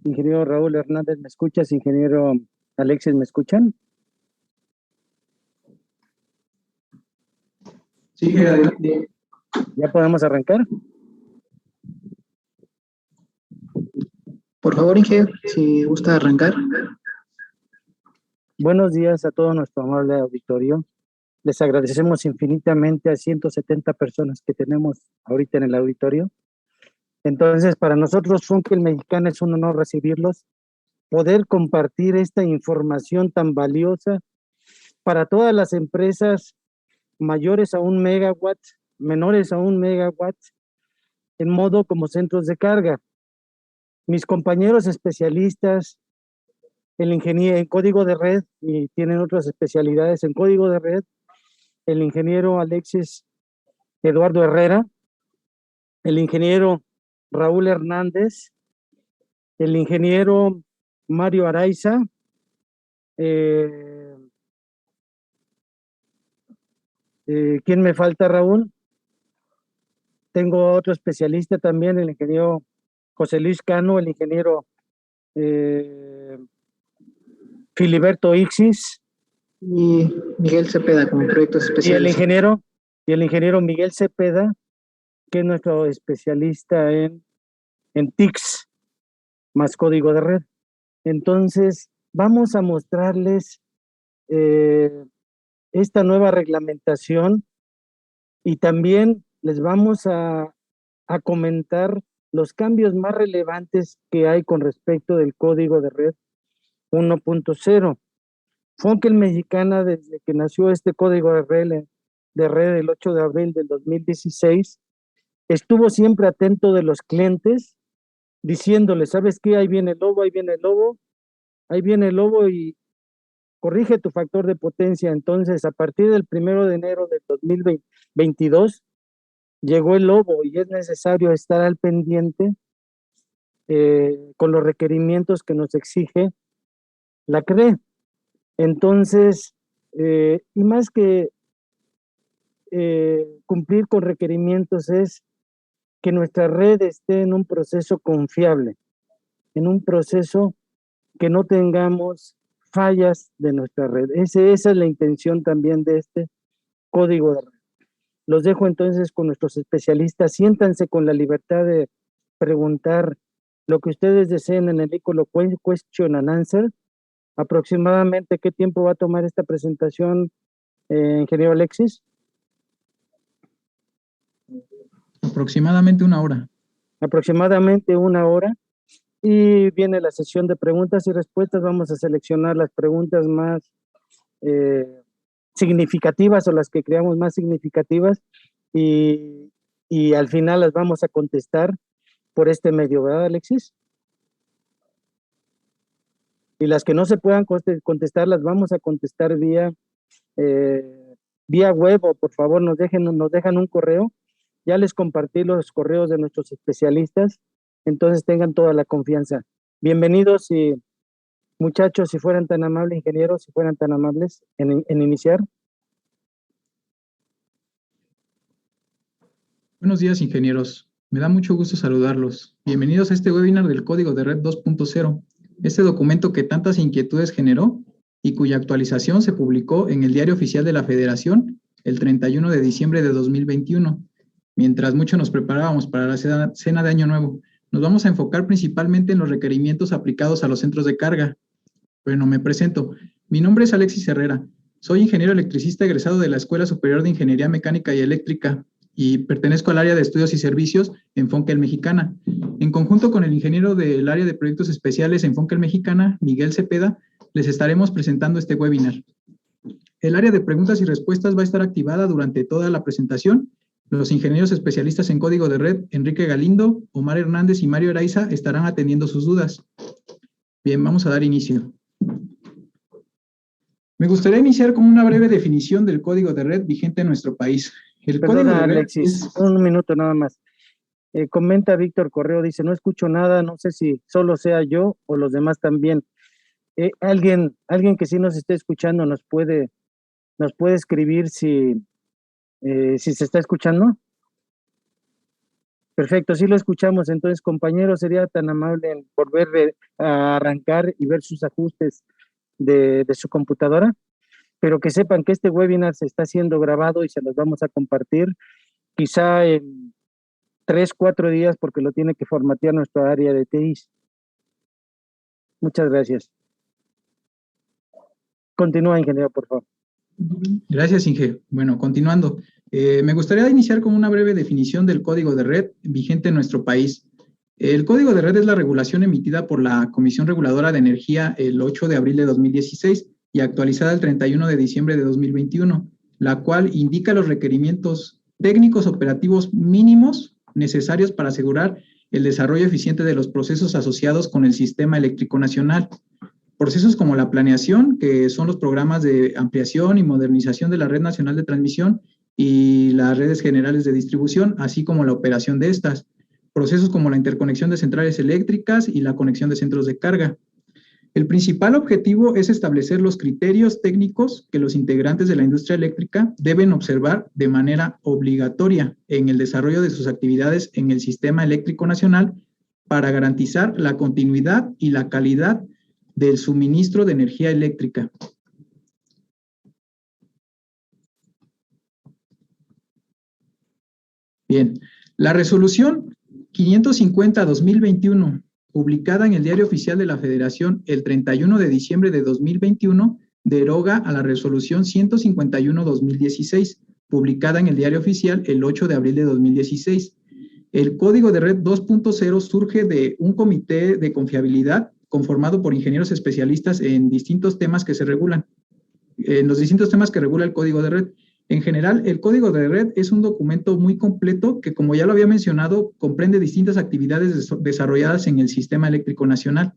Ingeniero Raúl Hernández, ¿me escuchas? Ingeniero Alexis, ¿me escuchan? Sí, adelante. ¿Ya podemos arrancar? Por favor, Inge, si gusta arrancar. Buenos días a todo nuestro amable auditorio. Les agradecemos infinitamente a 170 personas que tenemos ahorita en el auditorio. Entonces, para nosotros, Funkel Mexicana, es un honor recibirlos, poder compartir esta información tan valiosa para todas las empresas mayores a 1 megawatt, menores a 1 megawatt, en modo como centros de carga. Mis compañeros especialistas, el ingeniero en código de red, y tienen otras especialidades en código de red, el ingeniero Alexis Eduardo Herrera, el ingeniero Raúl Hernández, el ingeniero Mario Araiza, ¿quién me falta, Raúl? Tengo otro especialista también, el ingeniero José Luis Cano, el ingeniero Filiberto Ixis, Y Miguel Cepeda, como proyectos y el especiales. ingeniero Miguel Cepeda, que es nuestro especialista en TICS, más código de red. Entonces, vamos a mostrarles esta nueva reglamentación y también les vamos a comentar los cambios más relevantes que hay con respecto del código de red 1.0. Funkel Mexicana, desde que nació este código de red el 8 de abril del 2016, estuvo siempre atento de los clientes, diciéndoles, ¿sabes qué? Ahí viene el lobo, ahí viene el lobo, ahí viene el lobo y corrige tu factor de potencia. Entonces, a partir del 1 de enero del 2022, llegó el lobo y es necesario estar al pendiente con los requerimientos que nos exige la CRE. Entonces, y más que cumplir con requerimientos es que nuestra red esté en un proceso confiable, en un proceso que no tengamos fallas de nuestra red. Esa es la intención también de este código de red. Los dejo entonces con nuestros especialistas. Siéntanse con la libertad de preguntar lo que ustedes deseen en el icono Question and Answer. Aproximadamente, ¿qué tiempo va a tomar esta presentación, ingeniero Alexis? Aproximadamente 1 hora. Aproximadamente 1 hora. Y viene la sesión de preguntas y respuestas. Vamos a seleccionar las preguntas más significativas o las que creamos más significativas y al final las vamos a contestar por este medio, ¿verdad, Alexis? Y las que no se puedan contestar las vamos a contestar vía web, o por favor nos dejan un correo. Ya les compartí los correos de nuestros especialistas, entonces tengan toda la confianza. Bienvenidos y muchachos, si fueran tan amables, ingenieros, si fueran tan amables en iniciar. Buenos días, ingenieros. Me da mucho gusto saludarlos. Bienvenidos a este webinar del Código de Red 2.0, este documento que tantas inquietudes generó y cuya actualización se publicó en el Diario Oficial de la Federación el 31 de diciembre de 2021. Mientras muchos nos preparábamos para la cena de Año Nuevo, nos vamos a enfocar principalmente en los requerimientos aplicados a los centros de carga. Bueno, me presento. Mi nombre es Alexis Herrera. Soy ingeniero electricista egresado de la Escuela Superior de Ingeniería Mecánica y Eléctrica y pertenezco al área de estudios y servicios en Funkel Mexicana. En conjunto con el ingeniero del área de proyectos especiales en Funkel Mexicana, Miguel Cepeda, les estaremos presentando este webinar. El área de preguntas y respuestas va a estar activada durante toda la presentación. Los ingenieros especialistas en código de red, Enrique Galindo, Omar Hernández y Mario Araiza, estarán atendiendo sus dudas. Bien, vamos a dar inicio. Me gustaría iniciar con una breve definición del código de red vigente en nuestro país. Perdona, Alexis, un minuto nada más. Comenta Víctor Correo, dice, no escucho nada, no sé si solo sea yo o los demás también. Alguien que sí nos esté escuchando nos puede escribir si se está escuchando. Perfecto, sí lo escuchamos. Entonces, compañero, sería tan amable en volver a arrancar y ver sus ajustes de su computadora, pero que sepan que este webinar se está siendo grabado y se los vamos a compartir quizá en 3, 4 días porque lo tiene que formatear nuestra área de TI. Muchas gracias. Continúa, ingeniero, por favor. Gracias, Inge. Bueno, continuando. Me gustaría iniciar con una breve definición del código de red vigente en nuestro país. El código de red es la regulación emitida por la Comisión Reguladora de Energía el 8 de abril de 2016 y actualizada el 31 de diciembre de 2021, la cual indica los requerimientos técnicos operativos mínimos necesarios para asegurar el desarrollo eficiente de los procesos asociados con el Sistema Eléctrico Nacional. Procesos como la planeación, que son los programas de ampliación y modernización de la Red Nacional de Transmisión y las redes generales de distribución, así como la operación de estas. Procesos como la interconexión de centrales eléctricas y la conexión de centros de carga. El principal objetivo es establecer los criterios técnicos que los integrantes de la industria eléctrica deben observar de manera obligatoria en el desarrollo de sus actividades en el Sistema Eléctrico Nacional para garantizar la continuidad y la calidad del suministro de energía eléctrica. Bien, la resolución 550-2021, publicada en el Diario Oficial de la Federación el 31 de diciembre de 2021, deroga a la resolución 151-2016, publicada en el Diario Oficial el 8 de abril de 2016. El Código de Red 2.0 surge de un comité de confiabilidad conformado por ingenieros especialistas en distintos temas que se regulan, en los distintos temas que regula el Código de Red. En general, el Código de Red es un documento muy completo que, como ya lo había mencionado, comprende distintas actividades desarrolladas en el Sistema Eléctrico Nacional.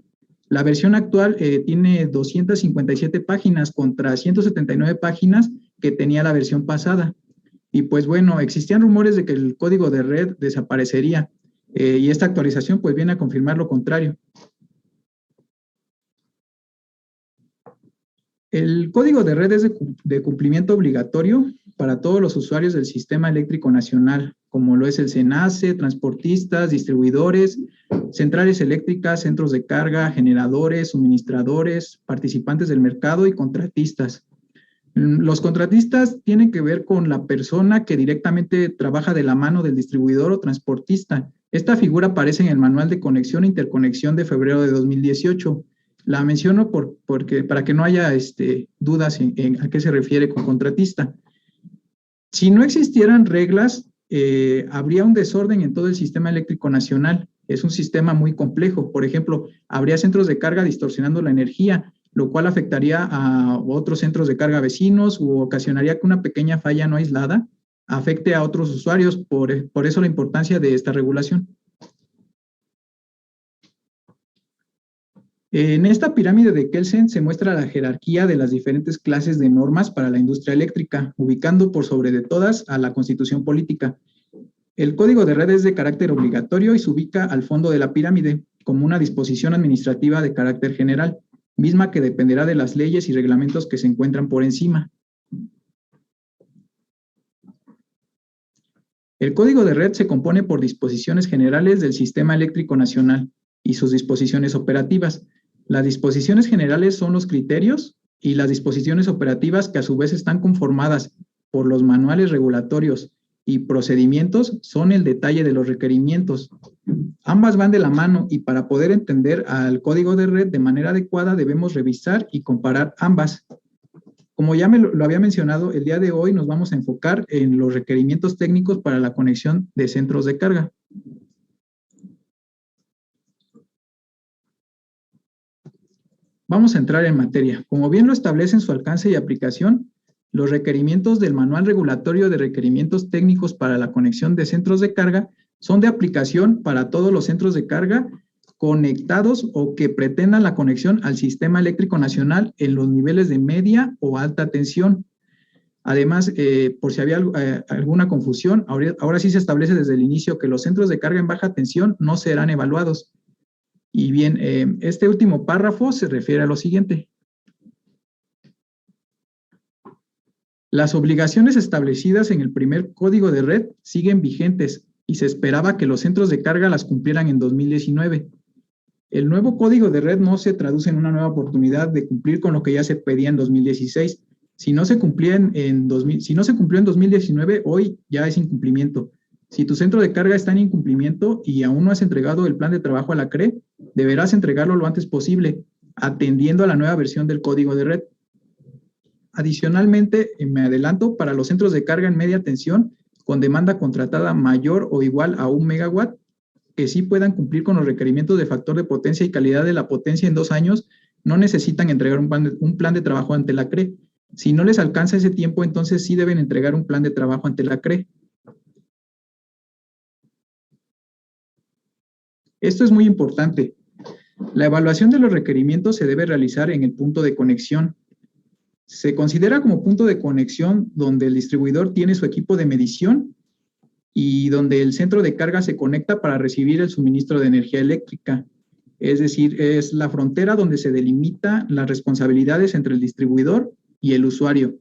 La versión actual tiene 257 páginas contra 179 páginas que tenía la versión pasada. Y pues bueno, existían rumores de que el Código de Red desaparecería y esta actualización pues viene a confirmar lo contrario. El Código de Red es de cumplimiento obligatorio para todos los usuarios del Sistema Eléctrico Nacional, como lo es el SENACE, transportistas, distribuidores, centrales eléctricas, centros de carga, generadores, suministradores, participantes del mercado y contratistas. Los contratistas tienen que ver con la persona que directamente trabaja de la mano del distribuidor o transportista. Esta figura aparece en el Manual de Conexión e Interconexión de febrero de 2018. La menciono porque para que no haya dudas en a qué se refiere con contratista. Si no existieran reglas, habría un desorden en todo el Sistema Eléctrico Nacional. Es un sistema muy complejo. Por ejemplo, habría centros de carga distorsionando la energía, lo cual afectaría a otros centros de carga vecinos u ocasionaría que una pequeña falla no aislada afecte a otros usuarios. Por eso la importancia de esta regulación. En esta pirámide de Kelsen se muestra la jerarquía de las diferentes clases de normas para la industria eléctrica, ubicando por sobre de todas a la Constitución Política. El Código de Red es de carácter obligatorio y se ubica al fondo de la pirámide como una disposición administrativa de carácter general, misma que dependerá de las leyes y reglamentos que se encuentran por encima. El Código de Red se compone por disposiciones generales del Sistema Eléctrico Nacional y sus disposiciones operativas. Las disposiciones generales son los criterios y las disposiciones operativas que a su vez están conformadas por los manuales regulatorios y procedimientos son el detalle de los requerimientos. Ambas van de la mano y para poder entender al Código de Red de manera adecuada debemos revisar y comparar ambas. Como ya lo había mencionado, el día de hoy nos vamos a enfocar en los requerimientos técnicos para la conexión de centros de carga. Vamos a entrar en materia. Como bien lo establece en su alcance y aplicación, los requerimientos del Manual Regulatorio de Requerimientos Técnicos para la Conexión de Centros de Carga son de aplicación para todos los centros de carga conectados o que pretendan la conexión al Sistema Eléctrico Nacional en los niveles de media o alta tensión. Además, por si había alguna confusión, ahora sí se establece desde el inicio que los centros de carga en baja tensión no serán evaluados. Y bien, este último párrafo se refiere a lo siguiente. Las obligaciones establecidas en el primer Código de Red siguen vigentes y se esperaba que los centros de carga las cumplieran en 2019. El nuevo código de red no se traduce en una nueva oportunidad de cumplir con lo que ya se pedía en 2016. Si no se cumplió en 2019, hoy ya es incumplimiento. Si tu centro de carga está en incumplimiento y aún no has entregado el plan de trabajo a la CRE, deberás entregarlo lo antes posible, atendiendo a la nueva versión del código de red. Adicionalmente, me adelanto, para los centros de carga en media tensión, con demanda contratada mayor o igual a 1 megawatt, que sí puedan cumplir con los requerimientos de factor de potencia y calidad de la potencia en 2 años, no necesitan entregar un plan de trabajo ante la CRE. Si no les alcanza ese tiempo, entonces sí deben entregar un plan de trabajo ante la CRE. Esto es muy importante. La evaluación de los requerimientos se debe realizar en el punto de conexión. Se considera como punto de conexión donde el distribuidor tiene su equipo de medición y donde el centro de carga se conecta para recibir el suministro de energía eléctrica. Es decir, es la frontera donde se delimitan las responsabilidades entre el distribuidor y el usuario.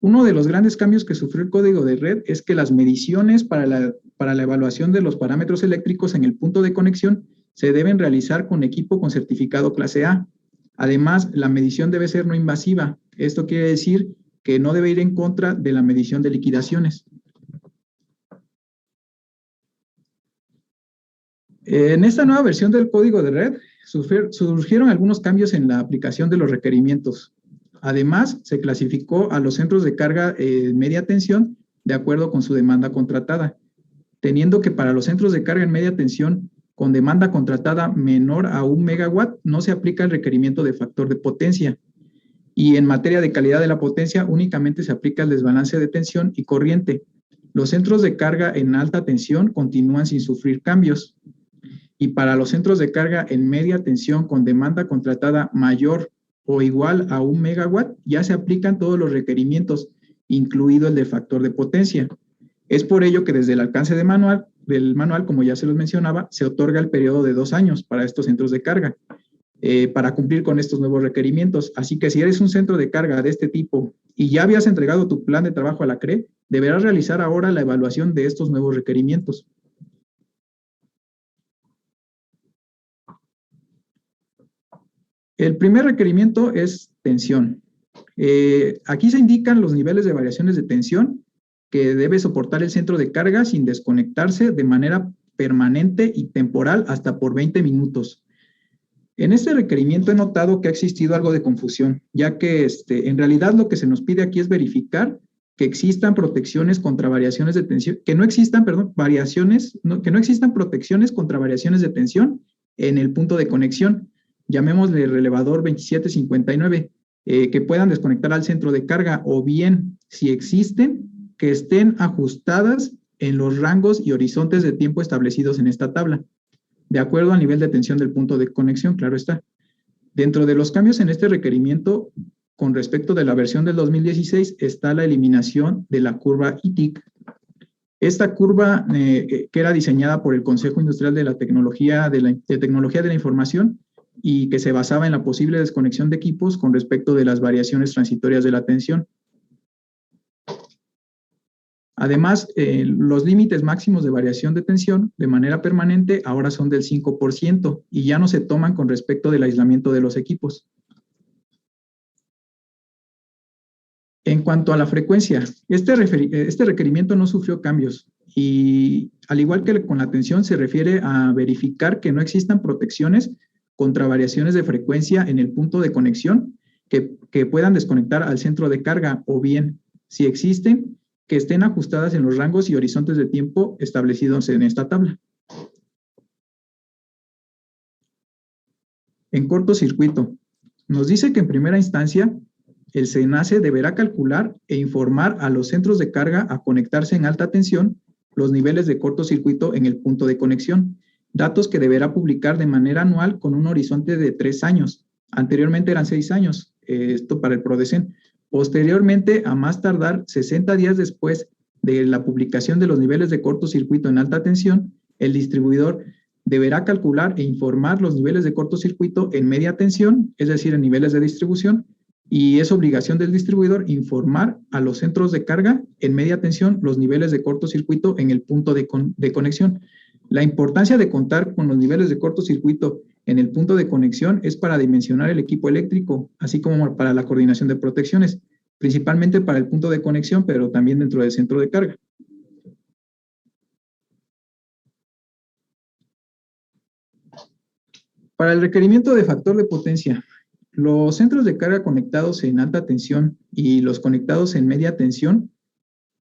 Uno de los grandes cambios que sufrió el código de red es que las mediciones para la evaluación de los parámetros eléctricos en el punto de conexión se deben realizar con equipo con certificado clase A. Además, la medición debe ser no invasiva. Esto quiere decir que no debe ir en contra de la medición de liquidaciones. En esta nueva versión del código de red surgieron algunos cambios en la aplicación de los requerimientos. Además, se clasificó a los centros de carga media tensión de acuerdo con su demanda contratada, teniendo que para los centros de carga en media tensión con demanda contratada menor a 1 megawatt no se aplica el requerimiento de factor de potencia. Y en materia de calidad de la potencia únicamente se aplica el desbalance de tensión y corriente. Los centros de carga en alta tensión continúan sin sufrir cambios. Y para los centros de carga en media tensión con demanda contratada mayor o igual a 1 megawatt, ya se aplican todos los requerimientos, incluido el de factor de potencia. Es por ello que desde el alcance del manual, como ya se los mencionaba, se otorga el periodo de 2 años para estos centros de carga, para cumplir con estos nuevos requerimientos. Así que si eres un centro de carga de este tipo y ya habías entregado tu plan de trabajo a la CRE, deberás realizar ahora la evaluación de estos nuevos requerimientos. El primer requerimiento es tensión. Aquí se indican los niveles de variaciones de tensión que debe soportar el centro de carga sin desconectarse de manera permanente y temporal hasta por 20 minutos. En este requerimiento he notado que ha existido algo de confusión, ya que en realidad lo que se nos pide aquí es verificar que existan protecciones contra variaciones de tensión, que no existan protecciones contra variaciones de tensión en el punto de conexión. Llamémosle relevador 2759, que puedan desconectar al centro de carga, o bien, si existen, que estén ajustadas en los rangos y horizontes de tiempo establecidos en esta tabla, de acuerdo al nivel de tensión del punto de conexión, claro está. Dentro de los cambios en este requerimiento, con respecto de la versión del 2016, está la eliminación de la curva ITIC. Esta curva, que era diseñada por el Consejo Industrial de la Tecnología de la Información, y que se basaba en la posible desconexión de equipos con respecto de las variaciones transitorias de la tensión. Además, los límites máximos de variación de tensión de manera permanente ahora son del 5% y ya no se toman con respecto del aislamiento de los equipos. En cuanto a la frecuencia, este requerimiento no sufrió cambios y, al igual que con la tensión, se refiere a verificar que no existan protecciones contra variaciones de frecuencia en el punto de conexión que puedan desconectar al centro de carga, o bien, si existen, que estén ajustadas en los rangos y horizontes de tiempo establecidos en esta tabla. En cortocircuito, nos dice que en primera instancia, el SENACE deberá calcular e informar a los centros de carga a conectarse en alta tensión los niveles de cortocircuito en el punto de conexión, datos que deberá publicar de manera anual con un horizonte de 3 años. Anteriormente eran 6 años, esto para el PRODECEN. Posteriormente, a más tardar 60 días después de la publicación de los niveles de cortocircuito en alta tensión, el distribuidor deberá calcular e informar los niveles de cortocircuito en media tensión, es decir, en niveles de distribución, y es obligación del distribuidor informar a los centros de carga en media tensión los niveles de cortocircuito en el punto de conexión. La importancia de contar con los niveles de cortocircuito en el punto de conexión es para dimensionar el equipo eléctrico, así como para la coordinación de protecciones, principalmente para el punto de conexión, pero también dentro del centro de carga. Para el requerimiento de factor de potencia, los centros de carga conectados en alta tensión y los conectados en media tensión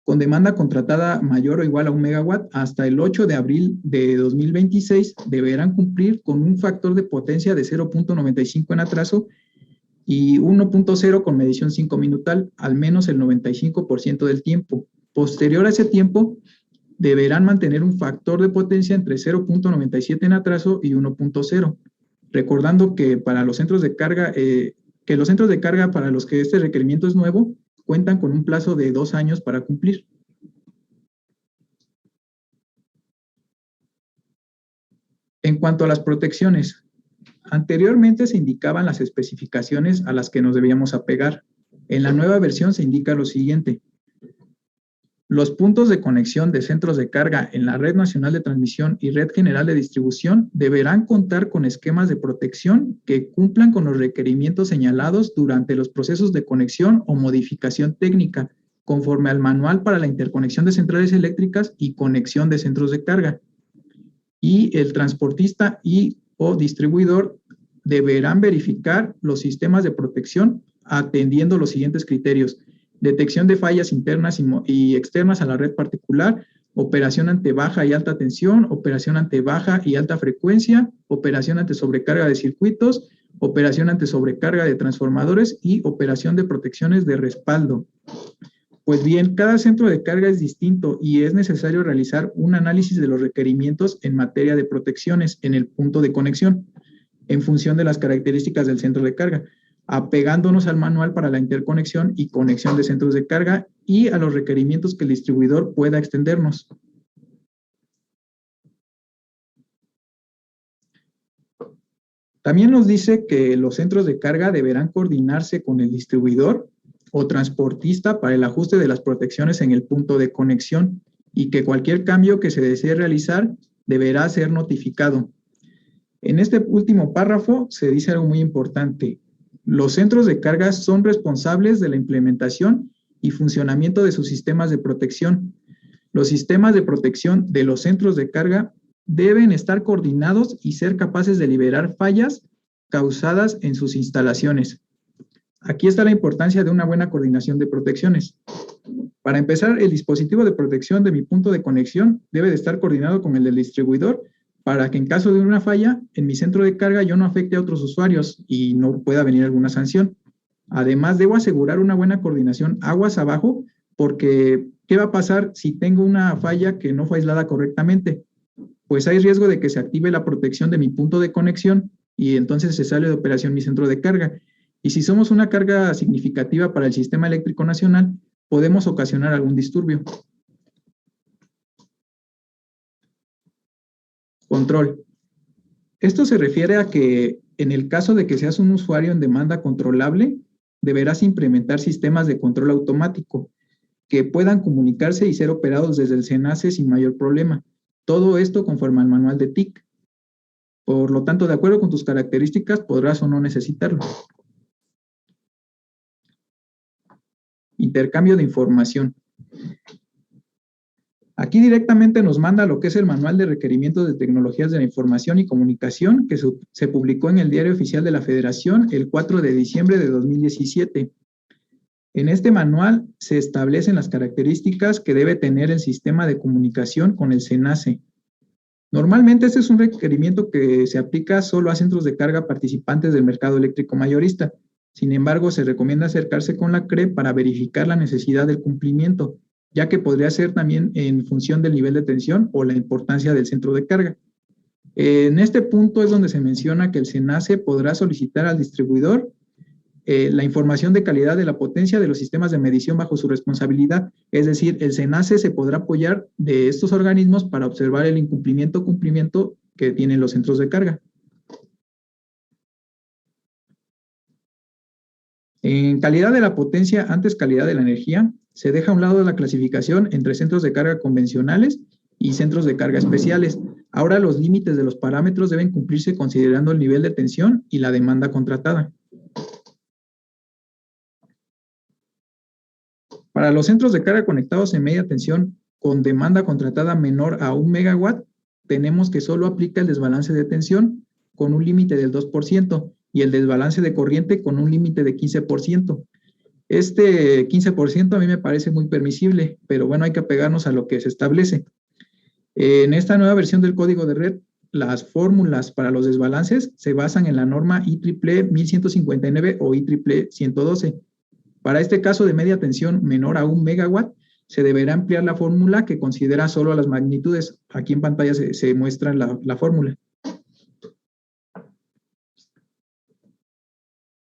con demanda contratada mayor o igual a 1 megawatt hasta el 8 de abril de 2026 deberán cumplir con un factor de potencia de 0.95 en atraso y 1.0 con medición 5 minutal, al menos el 95% del tiempo. Posterior a ese tiempo, deberán mantener un factor de potencia entre 0.97 en atraso y 1.0. Recordando que para los centros de carga, para los que este requerimiento es nuevo, cuentan con un plazo de 2 años para cumplir. En cuanto a las protecciones, anteriormente se indicaban las especificaciones a las que nos debíamos apegar. En la nueva versión se indica lo siguiente: los puntos de conexión de centros de carga en la Red Nacional de Transmisión y Red General de Distribución deberán contar con esquemas de protección que cumplan con los requerimientos señalados durante los procesos de conexión o modificación técnica, conforme al manual para la interconexión de centrales eléctricas y conexión de centros de carga. Y el transportista o distribuidor deberán verificar los sistemas de protección atendiendo los siguientes criterios: detección de fallas internas y externas a la red particular, operación ante baja y alta tensión, operación ante baja y alta frecuencia, operación ante sobrecarga de circuitos, operación ante sobrecarga de transformadores y operación de protecciones de respaldo. Pues bien, cada centro de carga es distinto y es necesario realizar un análisis de los requerimientos en materia de protecciones en el punto de conexión, en función de las características del centro de carga, apegándonos al manual para la interconexión y conexión de centros de carga y a los requerimientos que el distribuidor pueda extendernos. También nos dice que los centros de carga deberán coordinarse con el distribuidor o transportista para el ajuste de las protecciones en el punto de conexión y que cualquier cambio que se desee realizar deberá ser notificado. En este último párrafo se dice algo muy importante: los centros de carga son responsables de la implementación y funcionamiento de sus sistemas de protección. Los sistemas de protección de los centros de carga deben estar coordinados y ser capaces de liberar fallas causadas en sus instalaciones. Aquí está la importancia de una buena coordinación de protecciones. Para empezar, el dispositivo de protección de mi punto de conexión debe de estar coordinado con el del distribuidor para que en caso de una falla en mi centro de carga yo no afecte a otros usuarios y no pueda venir alguna sanción. Además, debo asegurar una buena coordinación aguas abajo, porque ¿qué va a pasar si tengo una falla que no fue aislada correctamente? Pues hay riesgo de que se active la protección de mi punto de conexión y entonces se sale de operación mi centro de carga. Y si somos una carga significativa para el sistema eléctrico nacional, podemos ocasionar algún disturbio. Control. Esto se refiere a que en el caso de que seas un usuario en demanda controlable, deberás implementar sistemas de control automático que puedan comunicarse y ser operados desde el SENACE sin mayor problema. Todo esto conforme al manual de TIC. Por lo tanto, de acuerdo con tus características, podrás o no necesitarlo. Intercambio de información. Aquí directamente nos manda lo que es el Manual de Requerimientos de Tecnologías de la Información y Comunicación, que se publicó en el Diario Oficial de la Federación el 4 de diciembre de 2017. En este manual se establecen las características que debe tener el sistema de comunicación con el SENACE. Normalmente este es un requerimiento que se aplica solo a centros de carga participantes del mercado eléctrico mayorista. Sin embargo, se recomienda acercarse con la CRE para verificar la necesidad del cumplimiento, ya que podría ser también en función del nivel de tensión o la importancia del centro de carga. En este punto es donde se menciona que el SENACE podrá solicitar al distribuidor la información de calidad de la potencia de los sistemas de medición bajo su responsabilidad. Es decir, el SENACE se podrá apoyar de estos organismos para observar el incumplimiento o cumplimiento que tienen los centros de carga. En calidad de la potencia, antes calidad de la energía, se deja a un lado la clasificación entre centros de carga convencionales y centros de carga especiales. Ahora los límites de los parámetros deben cumplirse considerando el nivel de tensión y la demanda contratada. Para los centros de carga conectados en media tensión con demanda contratada menor a 1 megawatt, tenemos que solo aplica el desbalance de tensión con un límite del 2% y el desbalance de corriente con un límite de 15%. Este 15% a mí me parece muy permisible, pero bueno, hay que apegarnos a lo que se establece. En esta nueva versión del código de red, las fórmulas para los desbalances se basan en la norma IEEE 1159 o IEEE 112. Para este caso de media tensión menor a 1 megawatt, se deberá ampliar la fórmula que considera solo las magnitudes. Aquí en pantalla se muestra la fórmula.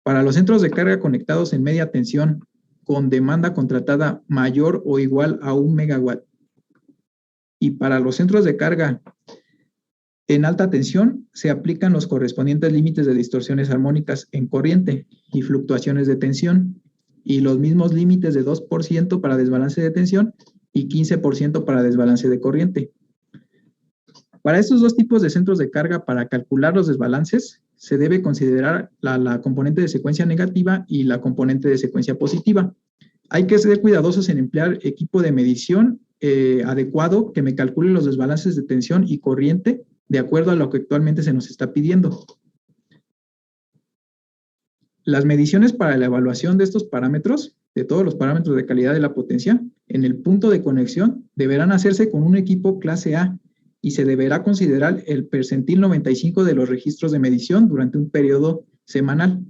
Para los centros de carga conectados en media tensión con demanda contratada mayor o igual a 1 megawatt y para los centros de carga en alta tensión se aplican los correspondientes límites de distorsiones armónicas en corriente y fluctuaciones de tensión y los mismos límites de 2% para desbalance de tensión y 15% para desbalance de corriente. Para estos dos tipos de centros de carga, para calcular los desbalances, se debe considerar la componente de secuencia negativa y la componente de secuencia positiva. Hay que ser cuidadosos en emplear equipo de medición adecuado que me calcule los desbalances de tensión y corriente de acuerdo a lo que actualmente se nos está pidiendo. Las mediciones para la evaluación de estos parámetros, de todos los parámetros de calidad de la potencia, en el punto de conexión deberán hacerse con un equipo clase A y se deberá considerar el percentil 95 de los registros de medición durante un periodo semanal.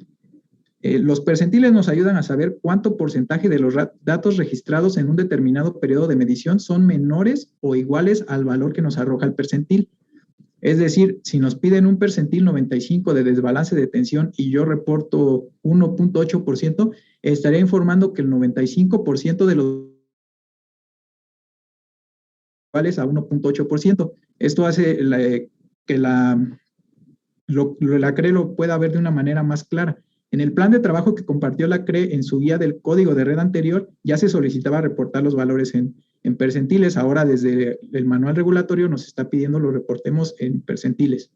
Los percentiles nos ayudan a saber cuánto porcentaje de los datos registrados en un determinado periodo de medición son menores o iguales al valor que nos arroja el percentil. Es decir, si nos piden un percentil 95 de desbalance de tensión y yo reporto 1.8%, estaré informando que el 95% de los iguales a 1.8%. Esto hace que la CRE lo pueda ver de una manera más clara. En el plan de trabajo que compartió la CRE en su guía del código de red anterior, ya se solicitaba reportar los valores en percentiles. Ahora, desde el manual regulatorio, nos está pidiendo lo reportemos en percentiles.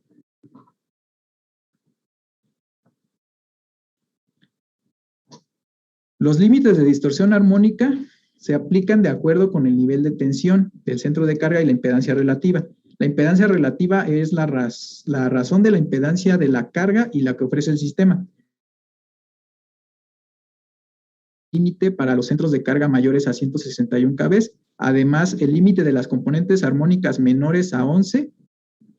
Los límites de distorsión armónica se aplican de acuerdo con el nivel de tensión del centro de carga y la impedancia relativa. La impedancia relativa es la razón de la impedancia de la carga y la que ofrece el sistema. Límite para los centros de carga mayores a 161 kV. Además, el límite de las componentes armónicas menores a 11,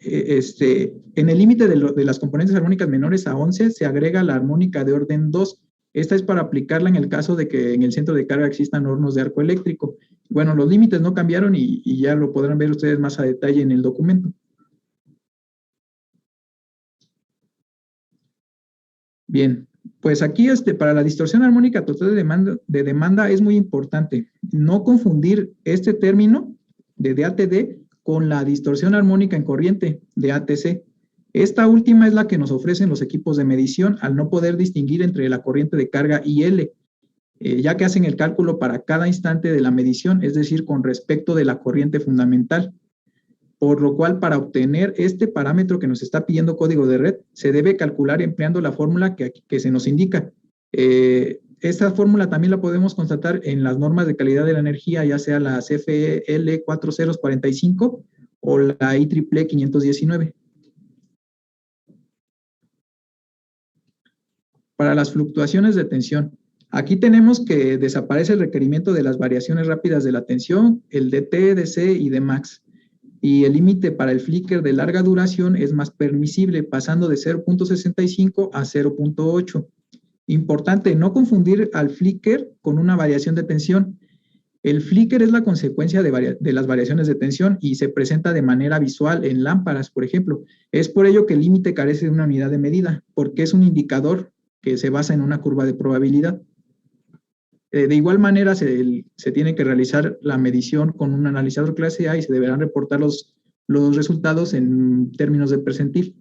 en el límite de las componentes armónicas menores a 11 se agrega la armónica de orden 2. Esta es para aplicarla en el caso de que en el centro de carga existan hornos de arco eléctrico. Bueno, los límites no cambiaron y ya lo podrán ver ustedes más a detalle en el documento. Bien, pues aquí para la distorsión armónica total de demanda es muy importante no confundir este término de DATD con la distorsión armónica en corriente de ATC. Esta última es la que nos ofrecen los equipos de medición al no poder distinguir entre la corriente de carga IL, ya que hacen el cálculo para cada instante de la medición, es decir, con respecto de la corriente fundamental. Por lo cual, para obtener este parámetro que nos está pidiendo código de red, se debe calcular empleando la fórmula que se nos indica. Esta fórmula también la podemos constatar en las normas de calidad de la energía, ya sea la CFL 4045 o la IEEE 519. Para las fluctuaciones de tensión, aquí tenemos que desaparece el requerimiento de las variaciones rápidas de la tensión, el DT, DC y Dmax. Y el límite para el flicker de larga duración es más permisible, pasando de 0.65 a 0.8. Importante, no confundir al flicker con una variación de tensión. El flicker es la consecuencia de las variaciones de tensión y se presenta de manera visual en lámparas, por ejemplo. Es por ello que el límite carece de una unidad de medida, porque es un indicador que se basa en una curva de probabilidad. De igual manera, se tiene que realizar la medición con un analizador clase A y se deberán reportar los resultados en términos de percentil.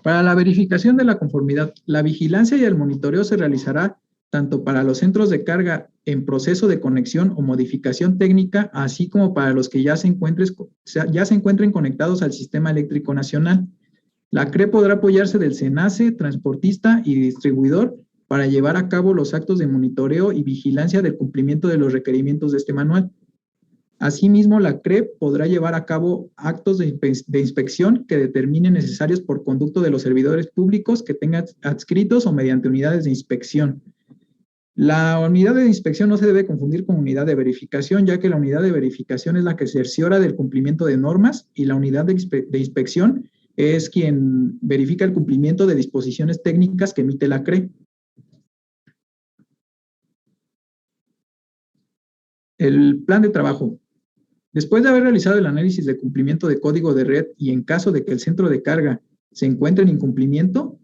Para la verificación de la conformidad, la vigilancia y el monitoreo se realizará tanto para los centros de carga en proceso de conexión o modificación técnica, así como para los que ya se encuentren conectados al Sistema Eléctrico Nacional. La CRE podrá apoyarse del SENACE, transportista y distribuidor para llevar a cabo los actos de monitoreo y vigilancia del cumplimiento de los requerimientos de este manual. Asimismo, la CRE podrá llevar a cabo actos de inspección que determinen necesarios por conducto de los servidores públicos que tengan adscritos o mediante unidades de inspección. La unidad de inspección no se debe confundir con unidad de verificación, ya que la unidad de verificación es la que cerciora del cumplimiento de normas y la unidad de inspección es quien verifica el cumplimiento de disposiciones técnicas que emite la CRE. El plan de trabajo. Después de haber realizado el análisis de cumplimiento de código de red y en caso de que el centro de carga se encuentre en incumplimiento,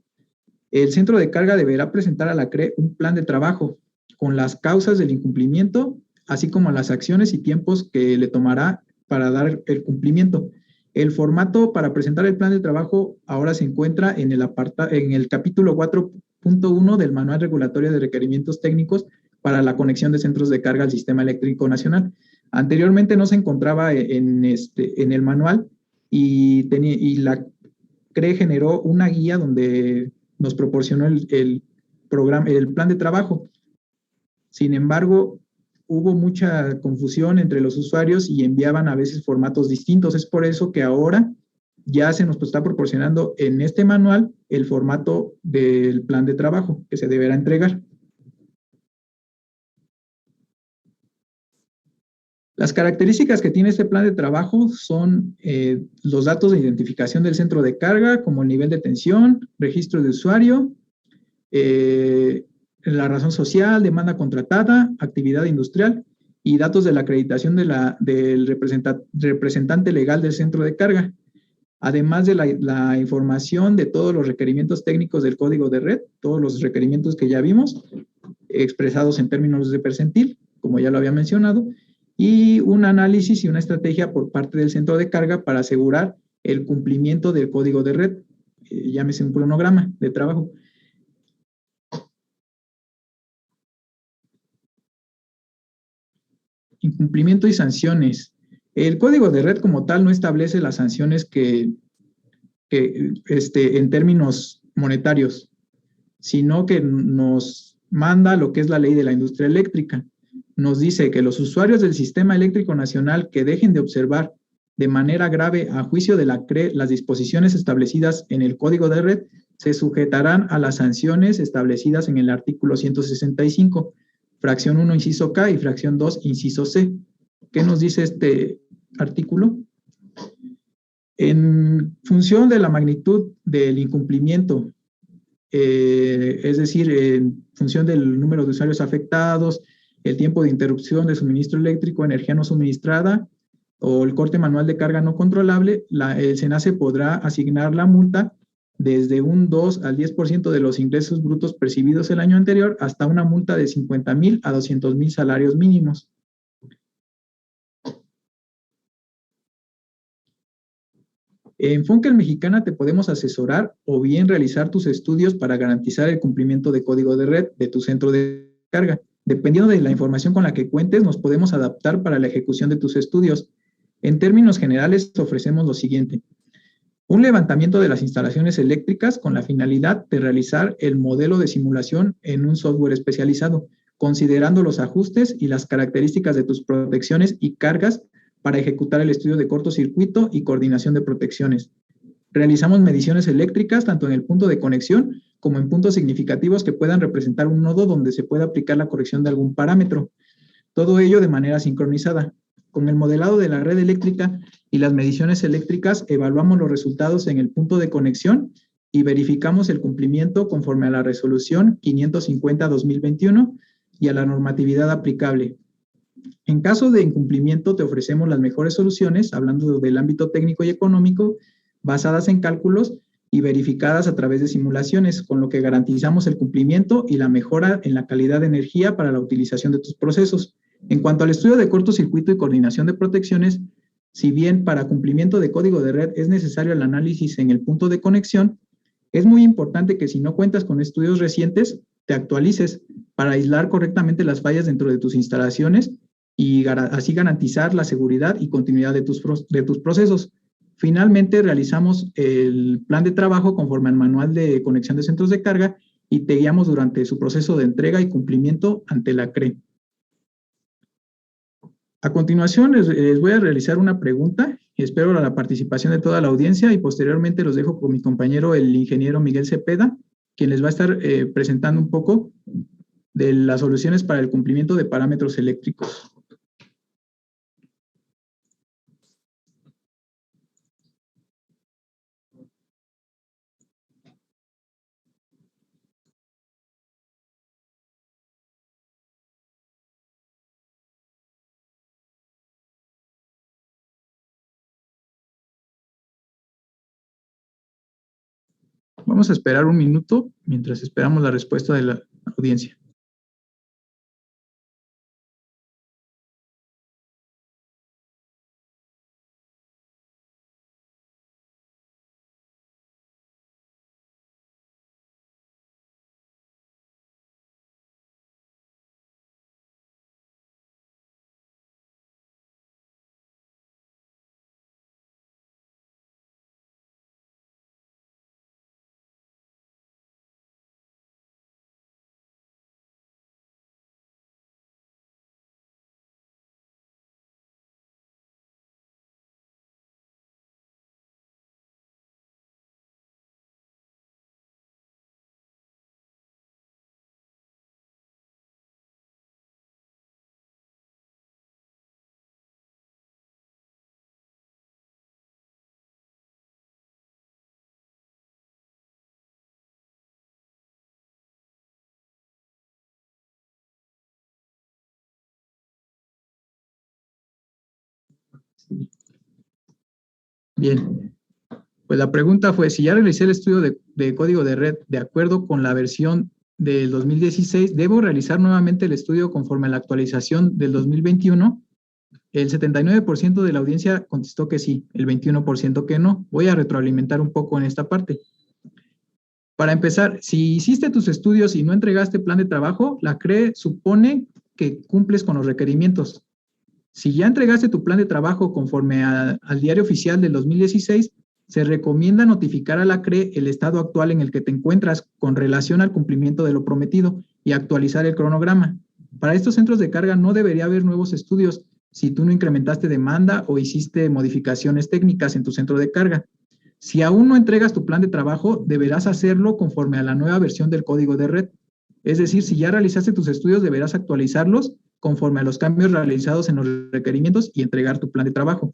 el centro de carga deberá presentar a la CRE un plan de trabajo con las causas del incumplimiento, así como las acciones y tiempos que le tomará para dar el cumplimiento. El formato para presentar el plan de trabajo ahora se encuentra en el capítulo 4.1 del Manual Regulatorio de Requerimientos Técnicos para la conexión de centros de carga al Sistema Eléctrico Nacional. Anteriormente no se encontraba en el manual y la CRE generó una guía donde nos proporcionó el plan de trabajo. Sin embargo, hubo mucha confusión entre los usuarios y enviaban a veces formatos distintos. Es por eso que ahora ya se nos está proporcionando en este manual el formato del plan de trabajo que se deberá entregar. Las características que tiene este plan de trabajo son los datos de identificación del centro de carga, como el nivel de tensión, registro de usuario, la razón social, demanda contratada, actividad industrial y datos de la acreditación del representante legal del centro de carga, además de la información de todos los requerimientos técnicos del código de red, todos los requerimientos que ya vimos, expresados en términos de percentil, como ya lo había mencionado, y un análisis y una estrategia por parte del centro de carga para asegurar el cumplimiento del código de red, llámese un cronograma de trabajo. Incumplimiento y sanciones. El código de red como tal no establece las sanciones en términos monetarios, sino que nos manda lo que es la ley de la industria eléctrica. Nos dice que los usuarios del Sistema Eléctrico Nacional que dejen de observar de manera grave a juicio de la CRE las disposiciones establecidas en el código de red se sujetarán a las sanciones establecidas en el artículo 165, fracción 1, inciso K y fracción 2, inciso C. ¿Qué nos dice este artículo? En función de la magnitud del incumplimiento, es decir, en función del número de usuarios afectados, el tiempo de interrupción de suministro eléctrico, energía no suministrada o el corte manual de carga no controlable, el SENACE podrá asignar la multa desde un 2 al 10% de los ingresos brutos percibidos el año anterior hasta una multa de 50,000 a 200,000 salarios mínimos. En Funkel Mexicana te podemos asesorar o bien realizar tus estudios para garantizar el cumplimiento de código de red de tu centro de carga. Dependiendo de la información con la que cuentes, nos podemos adaptar para la ejecución de tus estudios. En términos generales, ofrecemos lo siguiente. Un levantamiento de las instalaciones eléctricas con la finalidad de realizar el modelo de simulación en un software especializado, considerando los ajustes y las características de tus protecciones y cargas para ejecutar el estudio de cortocircuito y coordinación de protecciones. Realizamos mediciones eléctricas tanto en el punto de conexión como en puntos significativos que puedan representar un nodo donde se pueda aplicar la corrección de algún parámetro. Todo ello de manera sincronizada. Con el modelado de la red eléctrica y las mediciones eléctricas, evaluamos los resultados en el punto de conexión y verificamos el cumplimiento conforme a la resolución 550-2021 y a la normatividad aplicable. En caso de incumplimiento, te ofrecemos las mejores soluciones, hablando del ámbito técnico y económico, basadas en cálculos y verificadas a través de simulaciones, con lo que garantizamos el cumplimiento y la mejora en la calidad de energía para la utilización de tus procesos. En cuanto al estudio de cortocircuito y coordinación de protecciones, si bien para cumplimiento de código de red es necesario el análisis en el punto de conexión, Es muy importante que si no cuentas con estudios recientes, te actualices para aislar correctamente las fallas dentro de tus instalaciones y así garantizar la seguridad y continuidad de tus procesos. Finalmente, realizamos el plan de trabajo conforme al manual de conexión de centros de carga y te guiamos durante su proceso de entrega y cumplimiento ante la CRE. A continuación, les voy a realizar una pregunta y espero la participación de toda la audiencia y posteriormente los dejo con mi compañero, el ingeniero Miguel Cepeda, quien les va a estar presentando un poco de las soluciones para el cumplimiento de parámetros eléctricos. Vamos a esperar un minuto mientras esperamos la respuesta de la audiencia. Bien, pues la pregunta fue, si ya realicé el estudio de código de red de acuerdo con la versión del 2016, ¿debo realizar nuevamente el estudio conforme a la actualización del 2021? El 79% de la audiencia contestó que sí, el 21% que no. Voy a retroalimentar un poco en esta parte. Para empezar, si hiciste tus estudios y no entregaste plan de trabajo, la CRE supone que cumples con los requerimientos. Si ya entregaste tu plan de trabajo conforme al diario oficial del 2016, se recomienda notificar a la CRE el estado actual en el que te encuentras con relación al cumplimiento de lo prometido y actualizar el cronograma. Para estos centros de carga no debería haber nuevos estudios si tú no incrementaste demanda o hiciste modificaciones técnicas en tu centro de carga. Si aún no entregas tu plan de trabajo, deberás hacerlo conforme a la nueva versión del código de red. Es decir, si ya realizaste tus estudios, deberás actualizarlos conforme a los cambios realizados en los requerimientos y entregar tu plan de trabajo.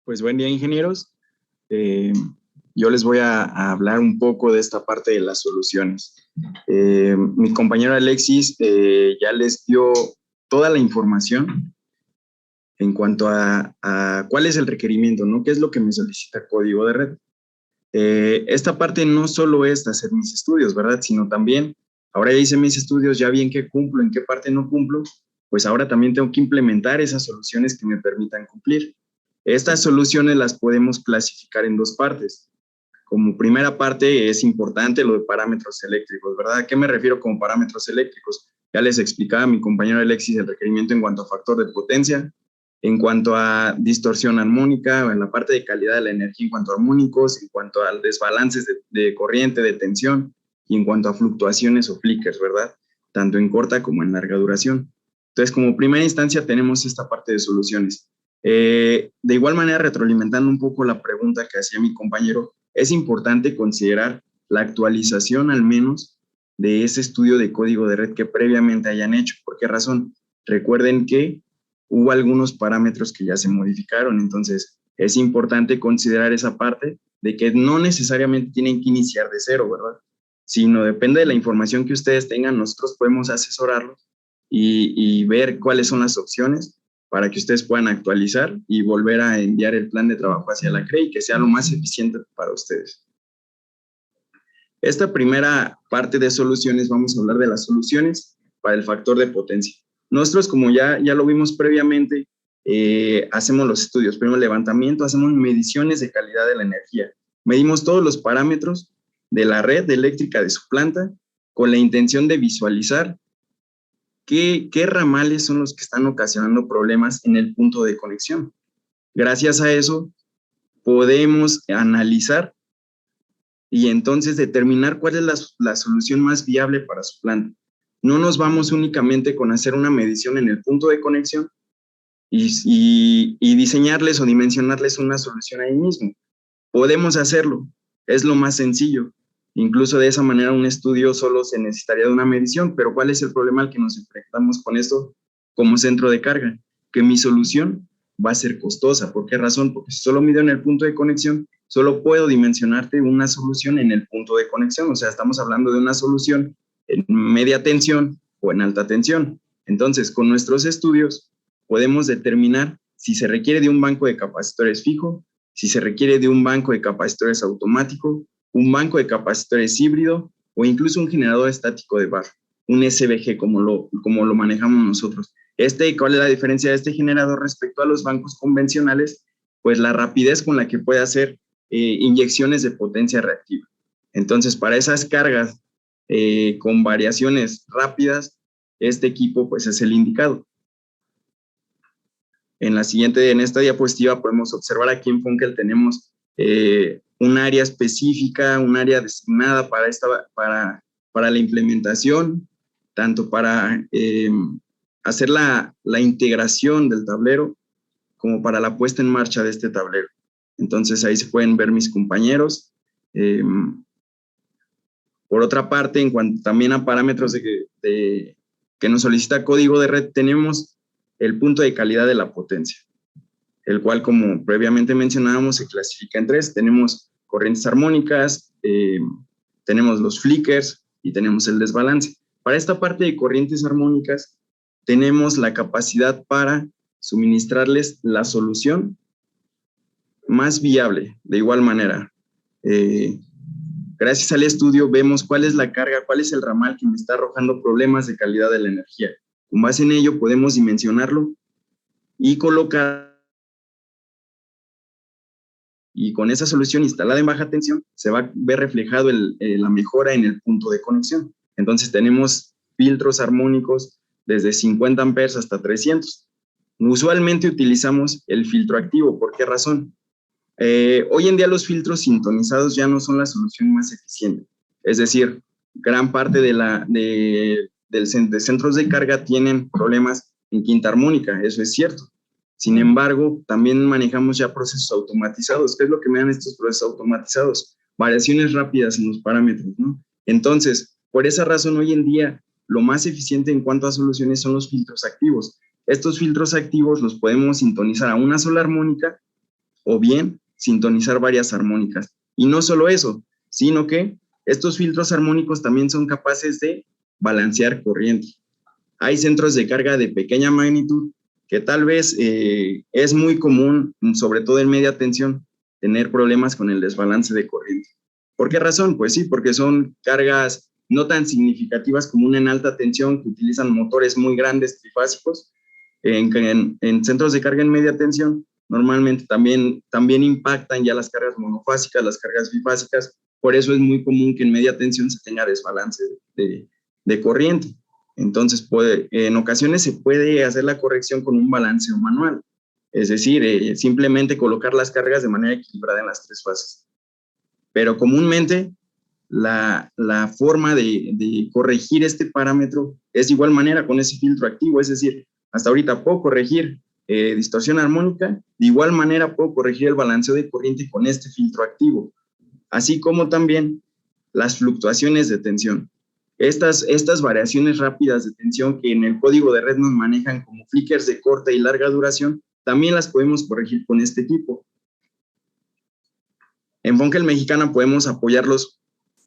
Pues buen día, ingenieros. Yo les voy a hablar un poco de esta parte de las soluciones. Mi compañero Alexis ya les dio toda la información en cuanto a cuál es el requerimiento, ¿no? ¿Qué es lo que me solicita código de red? Esta parte no solo es hacer mis estudios, ¿verdad? Sino también, ahora ya hice mis estudios, ya vi en qué cumplo, en qué parte no cumplo, pues ahora también tengo que implementar esas soluciones que me permitan cumplir. Estas soluciones las podemos clasificar en dos partes. Como primera parte es importante lo de parámetros eléctricos, ¿verdad? ¿A qué me refiero con parámetros eléctricos? Ya les explicaba a mi compañero Alexis el requerimiento en cuanto a factor de potencia, en cuanto a distorsión armónica, en la parte de calidad de la energía en cuanto a armónicos, en cuanto a desbalances de corriente, de tensión, y en cuanto a fluctuaciones o flickers, ¿verdad? Tanto en corta como en larga duración. Entonces, como primera instancia tenemos esta parte de soluciones. De igual manera, retroalimentando un poco la pregunta que hacía mi compañero, es importante considerar la actualización al menos de ese estudio de código de red que previamente hayan hecho. ¿Por qué razón? Recuerden que hubo algunos parámetros que ya se modificaron, entonces es importante considerar esa parte de que no necesariamente tienen que iniciar de cero, ¿verdad? Sino depende de la información que ustedes tengan, nosotros podemos asesorarlos y ver cuáles son las opciones para que ustedes puedan actualizar y volver a enviar el plan de trabajo hacia la CRE y que sea lo más eficiente para ustedes. Esta primera parte de soluciones, vamos a hablar de las soluciones para el factor de potencia. Nosotros, como ya lo vimos previamente, hacemos los estudios, primero levantamiento, hacemos mediciones de calidad de la energía. Medimos todos los parámetros de la red eléctrica de su planta con la intención de visualizar qué ramales son los que están ocasionando problemas en el punto de conexión. Gracias a eso, podemos analizar y entonces determinar cuál es la solución más viable para su planta. No nos vamos únicamente con hacer una medición en el punto de conexión y diseñarles o dimensionarles una solución ahí mismo. Podemos hacerlo, es lo más sencillo. Incluso de esa manera un estudio solo se necesitaría de una medición, pero ¿cuál es el problema al que nos enfrentamos con esto como centro de carga? Que mi solución va a ser costosa. ¿Por qué razón? Porque si solo mido en el punto de conexión, solo puedo dimensionarte una solución en el punto de conexión. O sea, estamos hablando de una solución en media tensión o en alta tensión. Entonces, con nuestros estudios podemos determinar si se requiere de un banco de capacitores fijo, si se requiere de un banco de capacitores automático, un banco de capacitores híbrido o incluso un generador estático de barra, un SVG como lo manejamos nosotros. ¿Cuál es la diferencia de este generador respecto a los bancos convencionales? Pues la rapidez con la que puede hacer inyecciones de potencia reactiva. Entonces, para esas cargas con variaciones rápidas, este equipo pues es el indicado. En esta diapositiva podemos observar aquí en Funkel tenemos un área específica, un área designada para la implementación, tanto para hacer la integración del tablero como para la puesta en marcha de este tablero. Entonces ahí se pueden ver mis compañeros. Por otra parte, en cuanto también a parámetros que nos solicita código de red, tenemos el punto de calidad de la potencia, el cual, como previamente mencionábamos, se clasifica en 3. Tenemos corrientes armónicas, tenemos los flickers y tenemos el desbalance. Para esta parte de corrientes armónicas, tenemos la capacidad para suministrarles la solución más viable. De igual manera, gracias al estudio vemos cuál es la carga, cuál es el ramal que me está arrojando problemas de calidad de la energía. Con base en ello podemos dimensionarlo y colocar, y con esa solución instalada en baja tensión se va a ver reflejado la mejora en el punto de conexión. Entonces tenemos filtros armónicos desde 50 amperes hasta 300. Usualmente utilizamos el filtro activo. ¿Por qué razón? Hoy en día los filtros sintonizados ya no son la solución más eficiente. Es decir, gran parte de centros de carga tienen problemas en quinta armónica, eso es cierto. Sin embargo, también manejamos ya procesos automatizados. ¿Qué es lo que me dan estos procesos automatizados? Variaciones rápidas en los parámetros, ¿no? Entonces, por esa razón, hoy en día, lo más eficiente en cuanto a soluciones son los filtros activos. Estos filtros activos los podemos sintonizar a una sola armónica o bien sintonizar varias armónicas. Y no solo eso, sino que estos filtros armónicos también son capaces de balancear corriente. Hay centros de carga de pequeña magnitud que tal vez es muy común, sobre todo en media tensión, tener problemas con el desbalance de corriente. ¿Por qué razón? Pues sí, porque son cargas no tan significativas como una en alta tensión que utilizan motores muy grandes trifásicos. En centros de carga en media tensión, normalmente también impactan ya las cargas monofásicas, las cargas bifásicas. Por eso es muy común que en media tensión se tenga desbalance de corriente. Entonces, en ocasiones se puede hacer la corrección con un balanceo manual, es decir, simplemente colocar las cargas de manera equilibrada en las 3 fases. Pero comúnmente la forma de corregir este parámetro es de igual manera con ese filtro activo, es decir, hasta ahorita puedo corregir distorsión armónica, de igual manera puedo corregir el balanceo de corriente con este filtro activo, así como también las fluctuaciones de tensión. Estas variaciones rápidas de tensión que en el código de red nos manejan como flickers de corta y larga duración, también las podemos corregir con este equipo. En Funkel Mexicana podemos apoyarlos,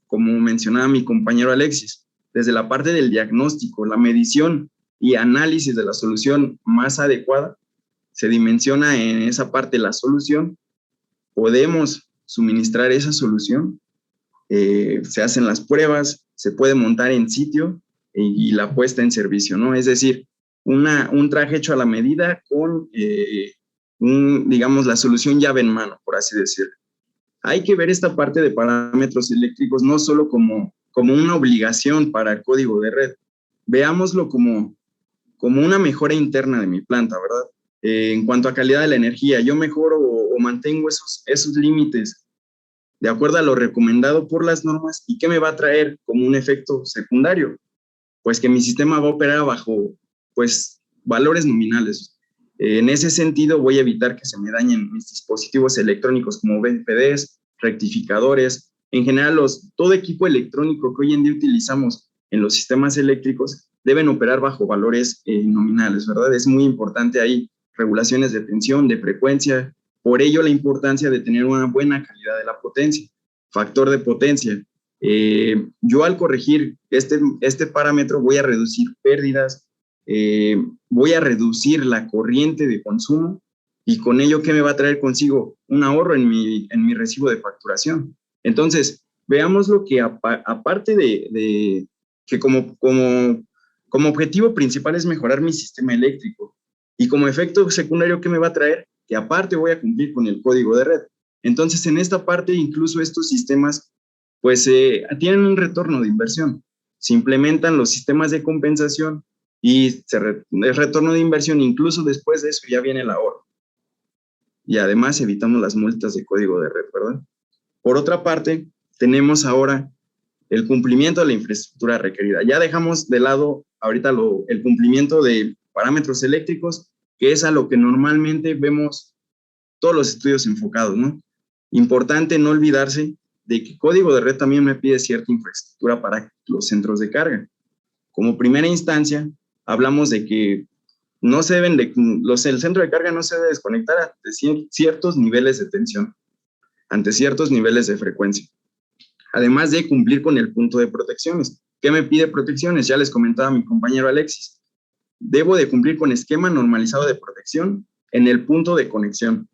como mencionaba mi compañero Alexis, desde la parte del diagnóstico, la medición y análisis de la solución más adecuada. Se dimensiona en esa parte la solución, podemos suministrar esa solución se hacen las pruebas, se puede montar en sitio y la puesta en servicio, ¿no? Es decir, un traje hecho a la medida con, digamos, la solución llave en mano, por así decirlo. Hay que ver esta parte de parámetros eléctricos no solo como una obligación para el código de red, veámoslo como una mejora interna de mi planta, ¿verdad? En cuanto a calidad de la energía, yo mejoro o mantengo esos límites de acuerdo a lo recomendado por las normas. ¿Y qué me va a traer como un efecto secundario? Pues que mi sistema va a operar bajo, pues, valores nominales. En ese sentido, voy a evitar que se me dañen mis dispositivos electrónicos como VPDs, rectificadores, en general todo equipo electrónico que hoy en día utilizamos en los sistemas eléctricos deben operar bajo valores nominales, ¿verdad? Es muy importante ahí regulaciones de tensión, de frecuencia, por ello la importancia de tener una buena calidad de la potencia, factor de potencia. Yo al corregir este parámetro voy a reducir pérdidas, voy a reducir la corriente de consumo y con ello, ¿qué me va a traer consigo? Un ahorro en mi recibo de facturación. Entonces, veamos lo que aparte de que como objetivo principal es mejorar mi sistema eléctrico y como efecto secundario, ¿qué me va a traer? Que aparte voy a cumplir con el código de red. Entonces, en esta parte, incluso estos sistemas, pues, tienen un retorno de inversión. Se implementan los sistemas de compensación y el retorno de inversión, incluso después de eso, ya viene el ahorro. Y además evitamos las multas de código de red, ¿verdad? Por otra parte, tenemos ahora el cumplimiento de la infraestructura requerida. Ya dejamos de lado ahorita el cumplimiento de parámetros eléctricos, que es a lo que normalmente vemos todos los estudios enfocados, ¿no? Importante no olvidarse de que código de red también me pide cierta infraestructura para los centros de carga. Como primera instancia, hablamos de que no se deben el centro de carga no se debe desconectar ante ciertos niveles de tensión, ante ciertos niveles de frecuencia. Además de cumplir con el punto de protecciones. ¿Qué me pide protecciones? Ya les comentaba mi compañero Alexis. Debo de cumplir con esquema normalizado de protección en el punto de conexión.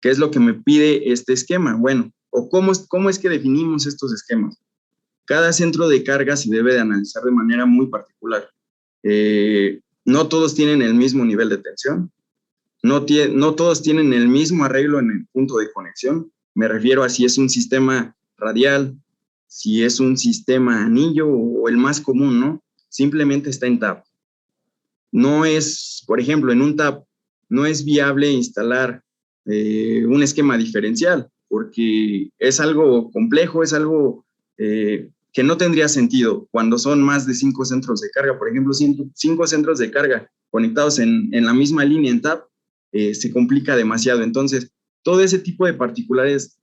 ¿Qué es lo que me pide este esquema? Bueno, o cómo es que definimos estos esquemas. Cada centro de carga se debe de analizar de manera muy particular. No todos tienen el mismo nivel de tensión, no todos tienen el mismo arreglo en el punto de conexión. Me refiero a si es un sistema radial, si es un sistema anillo o el más común, ¿no? Simplemente está en tap. No es, por ejemplo, en un tap, no es viable instalar un esquema diferencial, porque es algo complejo, es algo que no tendría sentido cuando son más de 5 centros de carga. Por ejemplo, 5 centros de carga conectados en la misma línea en tap, se complica demasiado. Entonces, todo ese tipo de particularidades,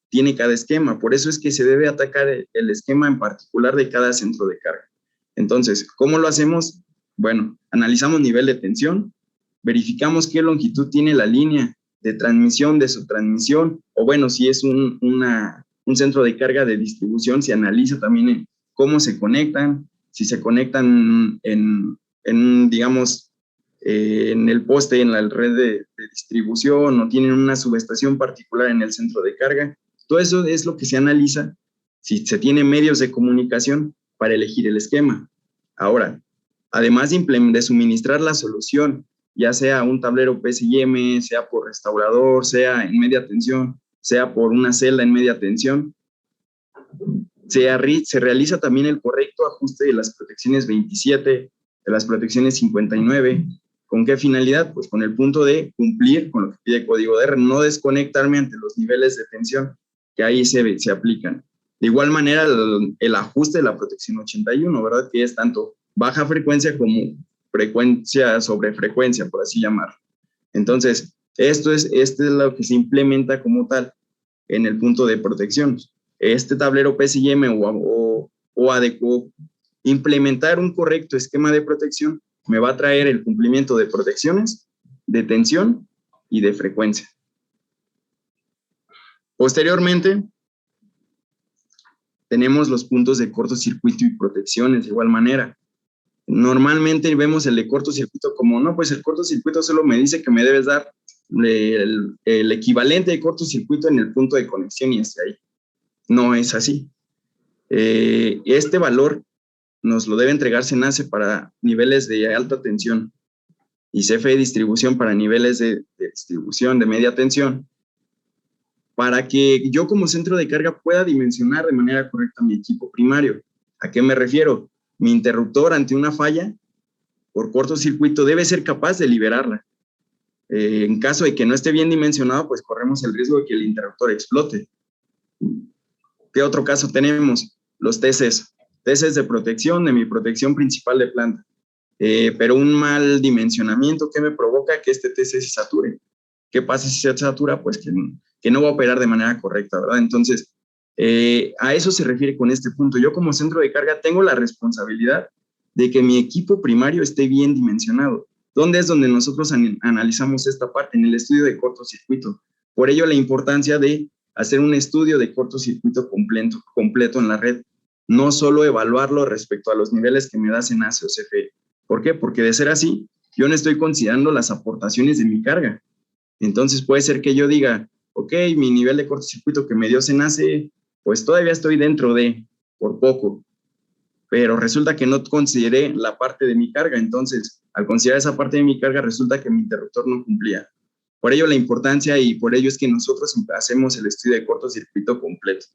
tiene cada esquema. Por eso es que se debe atacar el esquema en particular de cada centro de carga. Entonces, ¿cómo lo hacemos? Bueno, analizamos nivel de tensión, verificamos qué longitud tiene la línea de transmisión, de su transmisión, o bueno, si es un centro de carga de distribución, se analiza también en cómo se conectan, si se conectan digamos, en el poste, en la red de distribución, o tienen una subestación particular en el centro de carga. Todo eso es lo que se analiza si se tiene medios de comunicación para elegir el esquema. Ahora, además de suministrar la solución, ya sea un tablero PSIM, sea por restaurador, sea en media tensión, sea por una celda en media tensión, se realiza también el correcto ajuste de las protecciones 27, de las protecciones 59. ¿Con qué finalidad? Pues con el punto de cumplir con lo que pide código de red, no desconectarme ante los niveles de tensión que ahí se aplican. De igual manera, el ajuste de la protección 81, ¿verdad? Que es tanto baja frecuencia como frecuencia sobre frecuencia, por así llamarlo. Entonces, esto es lo que se implementa como tal en el punto de protección. Este tablero PSIM o implementar un correcto esquema de protección me va a traer el cumplimiento de protecciones, de tensión y de frecuencia. Posteriormente, tenemos los puntos de cortocircuito y protecciones de igual manera. Normalmente vemos el de cortocircuito como, no, pues el cortocircuito solo me dice que me debes dar el equivalente de cortocircuito en el punto de conexión y hasta ahí. no es así. Este valor nos lo debe entregar SENACE para niveles de alta tensión y CFE Distribución para niveles de distribución de media tensión, para que yo como centro de carga pueda dimensionar de manera correcta mi equipo primario. ¿A qué me refiero? Mi interruptor ante una falla por cortocircuito debe ser capaz de liberarla. En caso de que no esté bien dimensionado, pues corremos el riesgo de que el interruptor explote. ¿Qué otro caso tenemos? Los TCs. TCs de protección, de mi protección principal de planta. Pero un mal dimensionamiento que me provoca que este TC se sature. ¿Qué pasa si se satura? Pues que no va a operar de manera correcta, ¿verdad? Entonces, a eso se refiere con este punto. Yo como centro de carga tengo la responsabilidad de que mi equipo primario esté bien dimensionado. ¿Dónde es donde nosotros analizamos esta parte? En el estudio de cortocircuito. Por ello, la importancia de hacer un estudio de cortocircuito completo en la red. No solo evaluarlo respecto a los niveles que me da SENACE o CFE. ¿Por qué? Porque de ser así, yo no estoy considerando las aportaciones de mi carga. Entonces puede ser que yo diga, ok, mi nivel de cortocircuito que me dio SENACE, pues todavía estoy dentro de, por poco. Pero resulta que no consideré la parte de mi carga. Entonces, al considerar esa parte de mi carga, resulta que mi interruptor no cumplía. Por ello la importancia y por ello es que nosotros hacemos el estudio de cortocircuito completo.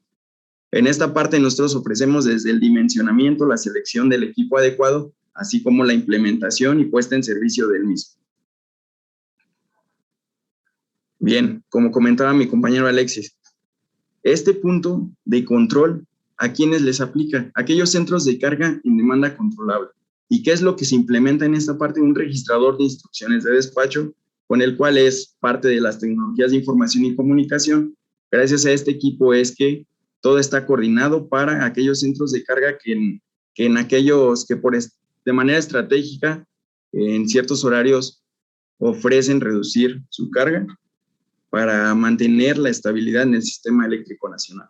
En esta parte nosotros ofrecemos desde el dimensionamiento, la selección del equipo adecuado, así como la implementación y puesta en servicio del mismo. Bien, como comentaba mi compañero Alexis, este punto de control, ¿a quiénes les aplica? Aquellos centros de carga en demanda controlable. ¿Y qué es lo que se implementa en esta parte? Un registrador de instrucciones de despacho, con el cual es parte de las tecnologías de información y comunicación. Gracias a este equipo es que todo está coordinado para aquellos centros de carga que de manera estratégica, en ciertos horarios, ofrecen reducir su carga para mantener la estabilidad en el sistema eléctrico nacional.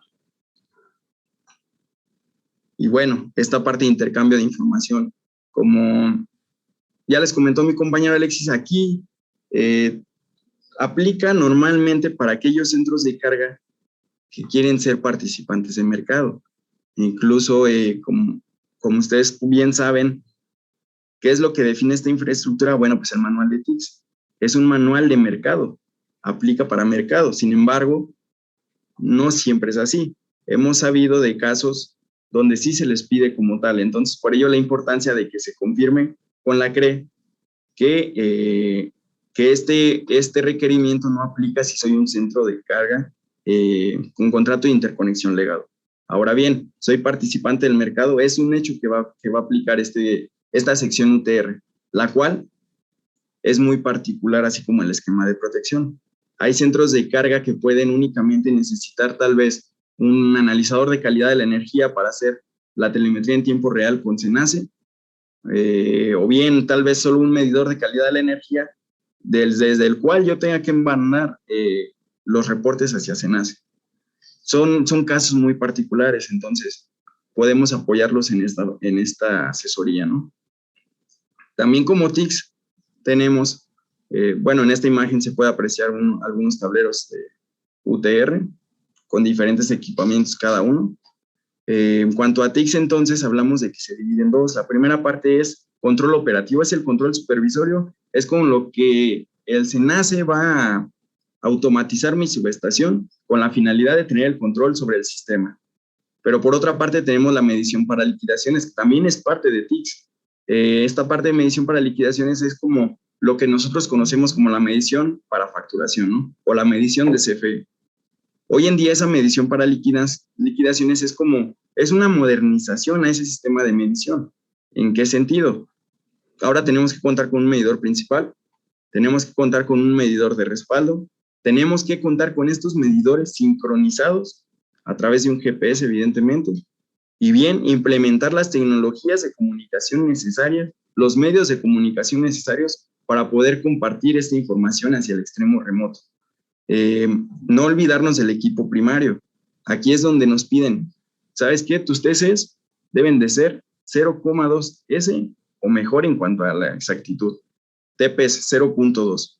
Y bueno, esta parte de intercambio de información, como ya les comentó mi compañero Alexis, aquí aplica normalmente para aquellos centros de carga que quieren ser participantes de mercado. Incluso, como ustedes bien saben, ¿qué es lo que define esta infraestructura? Bueno, pues el manual de TICS. Es un manual de mercado, aplica para mercado. Sin embargo, no siempre es así. Hemos sabido de casos donde sí se les pide como tal. Entonces, por ello la importancia de que se confirme con la CRE que este requerimiento no aplica si soy un centro de carga con contrato de interconexión legado. Ahora bien, soy participante del mercado, es un hecho que va a aplicar esta sección UTR, la cual es muy particular, así como el esquema de protección. Hay centros de carga que pueden únicamente necesitar tal vez un analizador de calidad de la energía para hacer la telemetría en tiempo real con SENACE, o bien tal vez solo un medidor de calidad de la energía desde el cual yo tenga que emanar los reportes hacia SENACE. Son casos muy particulares, entonces podemos apoyarlos en esta asesoría, ¿no? También como TICS tenemos, en esta imagen se puede apreciar algunos tableros de UTR con diferentes equipamientos cada uno. En cuanto a TICS, entonces, hablamos de que se divide en dos. La primera parte es control operativo, es el control supervisorio, es con lo que el SENACE va a automatizar mi subestación con la finalidad de tener el control sobre el sistema. Pero por otra parte tenemos la medición para liquidaciones, que también es parte de TICS. Esta parte de medición para liquidaciones es como lo que nosotros conocemos como la medición para facturación, ¿no? O la medición de CFE. Hoy en día esa medición para liquidaciones es una modernización a ese sistema de medición. ¿En qué sentido? Ahora tenemos que contar con un medidor principal, tenemos que contar con un medidor de respaldo, tenemos que contar con estos medidores sincronizados a través de un GPS, evidentemente, y bien, implementar las tecnologías de comunicación necesarias, los medios de comunicación necesarios para poder compartir esta información hacia el extremo remoto. No olvidarnos del equipo primario. Aquí es donde nos piden, ¿sabes qué? Tus TCs deben de ser 0,2 S o mejor en cuanto a la exactitud. TPS 0.2.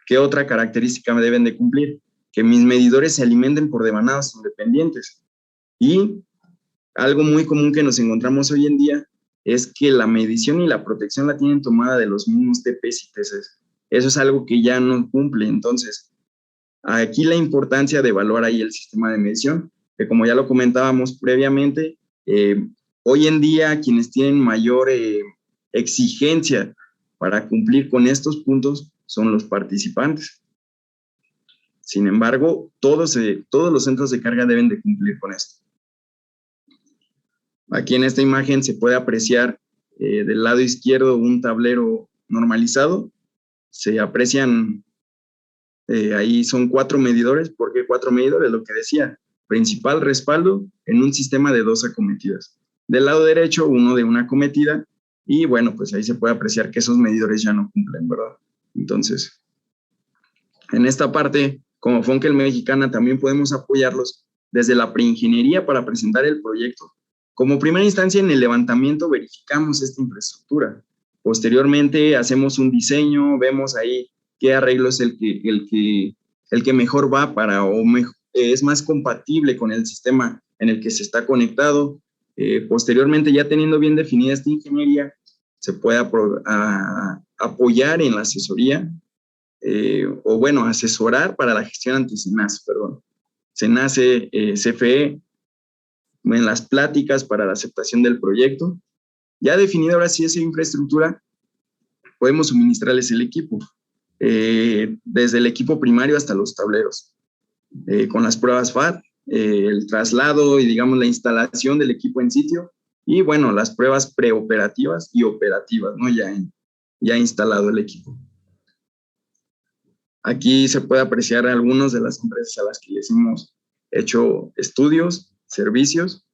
¿Qué otra característica me deben de cumplir? Que mis medidores se alimenten por demanadas independientes. Y algo muy común que nos encontramos hoy en día es que la medición y la protección la tienen tomada de los mismos TPs y TCs. Eso es algo que ya no cumple. Entonces, aquí la importancia de evaluar ahí el sistema de medición, que como ya lo comentábamos previamente, hoy en día quienes tienen mayor exigencia para cumplir con estos puntos son los participantes. Sin embargo, todos los centros de carga deben de cumplir con esto. Aquí en esta imagen se puede apreciar del lado izquierdo un tablero normalizado. Se aprecian, ahí son 4 medidores. ¿Por qué 4 medidores? Lo que decía, principal, respaldo, en un sistema de 2 acometidas. Del lado derecho, uno de una acometida, y bueno, pues ahí se puede apreciar que esos medidores ya no cumplen, ¿verdad? Entonces, en esta parte, como Funkel Mexicana, también podemos apoyarlos desde la preingeniería para presentar el proyecto. Como primera instancia, en el levantamiento verificamos esta infraestructura. Posteriormente, hacemos un diseño, vemos ahí qué arreglo es el que mejor va para o es más compatible con el sistema en el que se está conectado. Posteriormente, ya teniendo bien definida esta ingeniería, se puede apoyar en la asesoría, o bueno, asesorar para la gestión ante SENACE, SENACE, CFE, en las pláticas para la aceptación del proyecto. Ya definida ahora sí esa infraestructura, podemos suministrarles el equipo, desde el equipo primario hasta los tableros, con las pruebas FAT, el traslado y digamos la instalación del equipo en sitio, y bueno, las pruebas preoperativas y operativas, ¿no? Ya instalado el equipo. Aquí se puede apreciar algunas de las empresas a las que les hemos hecho estudios, servicios.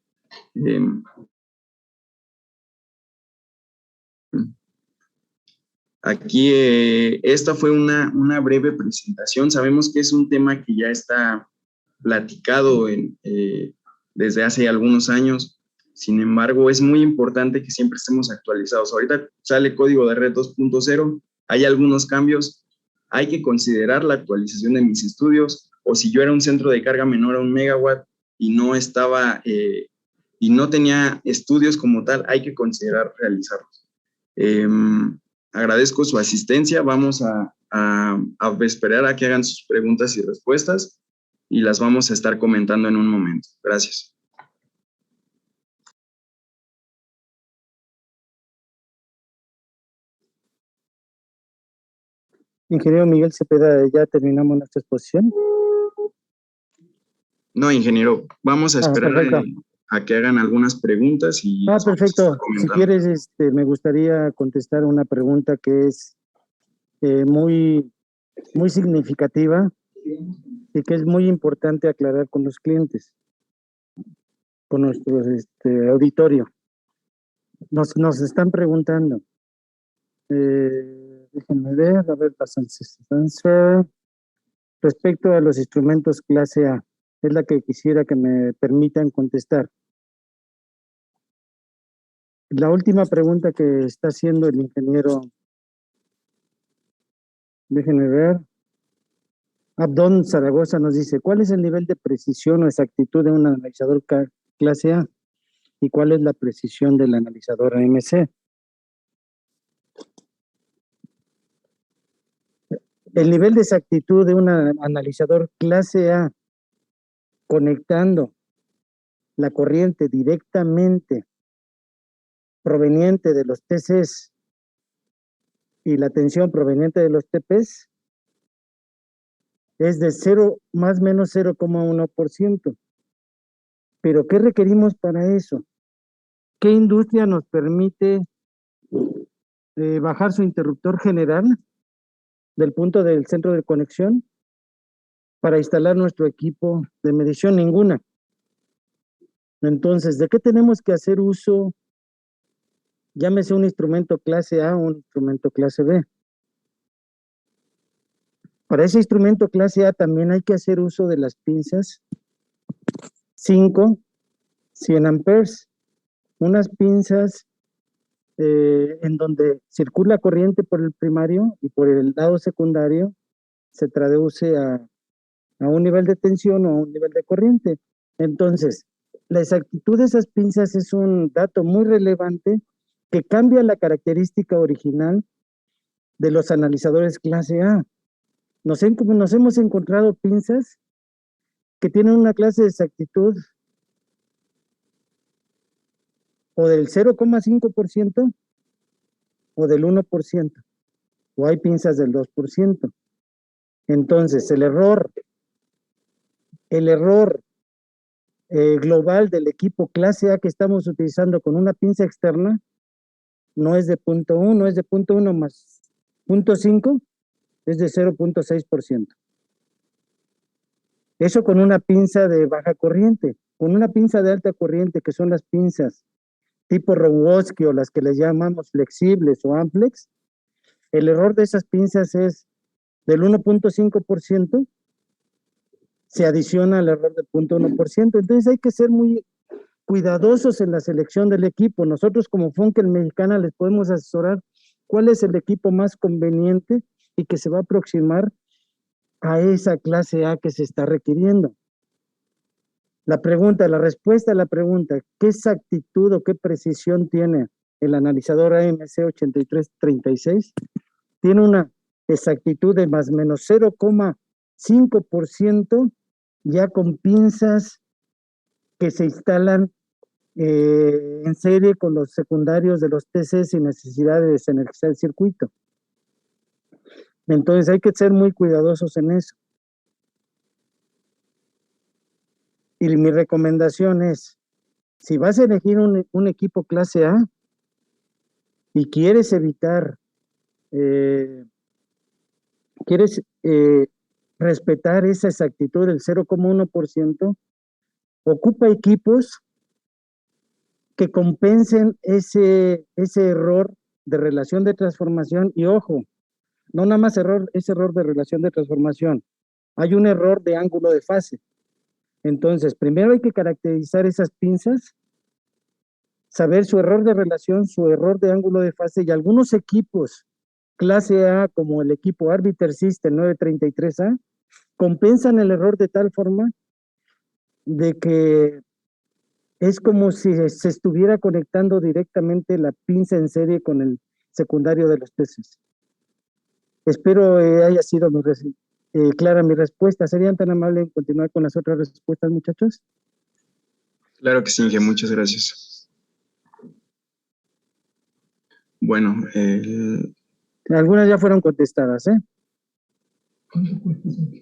Aquí esta fue una breve presentación. Sabemos que es un tema que ya está platicado desde hace algunos años. Sin embargo, es muy importante que siempre estemos actualizados. Ahorita sale Código de Red 2.0, hay algunos cambios. Hay que considerar la actualización de mis estudios, o si yo era un centro de carga menor a 1 megawatt y no estaba y no tenía estudios como tal, hay que considerar realizarlos. Agradezco su asistencia. Vamos a esperar a que hagan sus preguntas y respuestas y las vamos a estar comentando en un momento. Gracias. Ingeniero Miguel Cepeda, ¿ya terminamos nuestra exposición? No, ingeniero, vamos a esperar a que hagan algunas preguntas y perfecto. Si quieres, me gustaría contestar una pregunta que es muy significativa y que es muy importante aclarar con los clientes, con nuestro auditorio. Nos están preguntando, déjenme ver, a ver, respecto a los instrumentos clase A, es la que quisiera que me permitan contestar. La última pregunta que está haciendo el ingeniero, déjenme ver, Abdón Zaragoza nos dice, ¿cuál es el nivel de precisión o exactitud de un analizador clase A? ¿Y cuál es la precisión del analizador AMC? El nivel de exactitud de un analizador clase A conectando la corriente directamente proveniente de los TCs y la tensión proveniente de los TPs es de 0 más menos 0,1%. ¿Pero qué requerimos para eso? ¿Qué industria nos permite bajar su interruptor general del punto del centro de conexión para instalar nuestro equipo de medición? Ninguna. Entonces, ¿de qué tenemos que hacer uso? Llámese un instrumento clase A o un instrumento clase B. Para ese instrumento clase A también hay que hacer uso de las pinzas 5, 100 amperes. Unas pinzas en donde circula corriente por el primario y por el lado secundario se traduce a un nivel de tensión o a un nivel de corriente. Entonces, la exactitud de esas pinzas es un dato muy relevante que cambia la característica original de los analizadores clase A. Nos hemos encontrado pinzas que tienen una clase de exactitud o del 0,5% o del 1%, o hay pinzas del 2%. Entonces, el error global del equipo clase A que estamos utilizando con una pinza externa no es de 0.1, es de 0.1 más 0.5, es de 0.6%. Eso con una pinza de baja corriente. Con una pinza de alta corriente, que son las pinzas tipo Rogowski o las que les llamamos flexibles o amplex, el error de esas pinzas es del 1.5%, se adiciona al error del 0.1%. Entonces hay que ser muy cuidadosos en la selección del equipo. Nosotros como Funkel Mexicana les podemos asesorar cuál es el equipo más conveniente y que se va a aproximar a esa clase A que se está requiriendo. La respuesta a la pregunta, ¿qué exactitud o qué precisión tiene el analizador AMC 8336? Tiene una exactitud de más o menos 0,5% ya con pinzas que se instalan en serie con los secundarios de los TC sin necesidad de desenergizar el circuito. Entonces hay que ser muy cuidadosos en eso. Y mi recomendación es, si vas a elegir un equipo clase A y quieres evitar, respetar esa exactitud del 0,1%, ocupa equipos que compensen ese error de relación de transformación. Y ojo, no nada más ese error de relación de transformación, hay un error de ángulo de fase. Entonces, primero hay que caracterizar esas pinzas, saber su error de relación, su error de ángulo de fase, y algunos equipos clase A, como el equipo Arbiter System 933A, compensan el error de tal forma de que es como si se estuviera conectando directamente la pinza en serie con el secundario de los peces. Espero haya sido clara mi respuesta. ¿Serían tan amables en continuar con las otras respuestas, muchachos? Claro que sí, Inge, muchas gracias. Bueno, algunas ya fueron contestadas, ¿eh?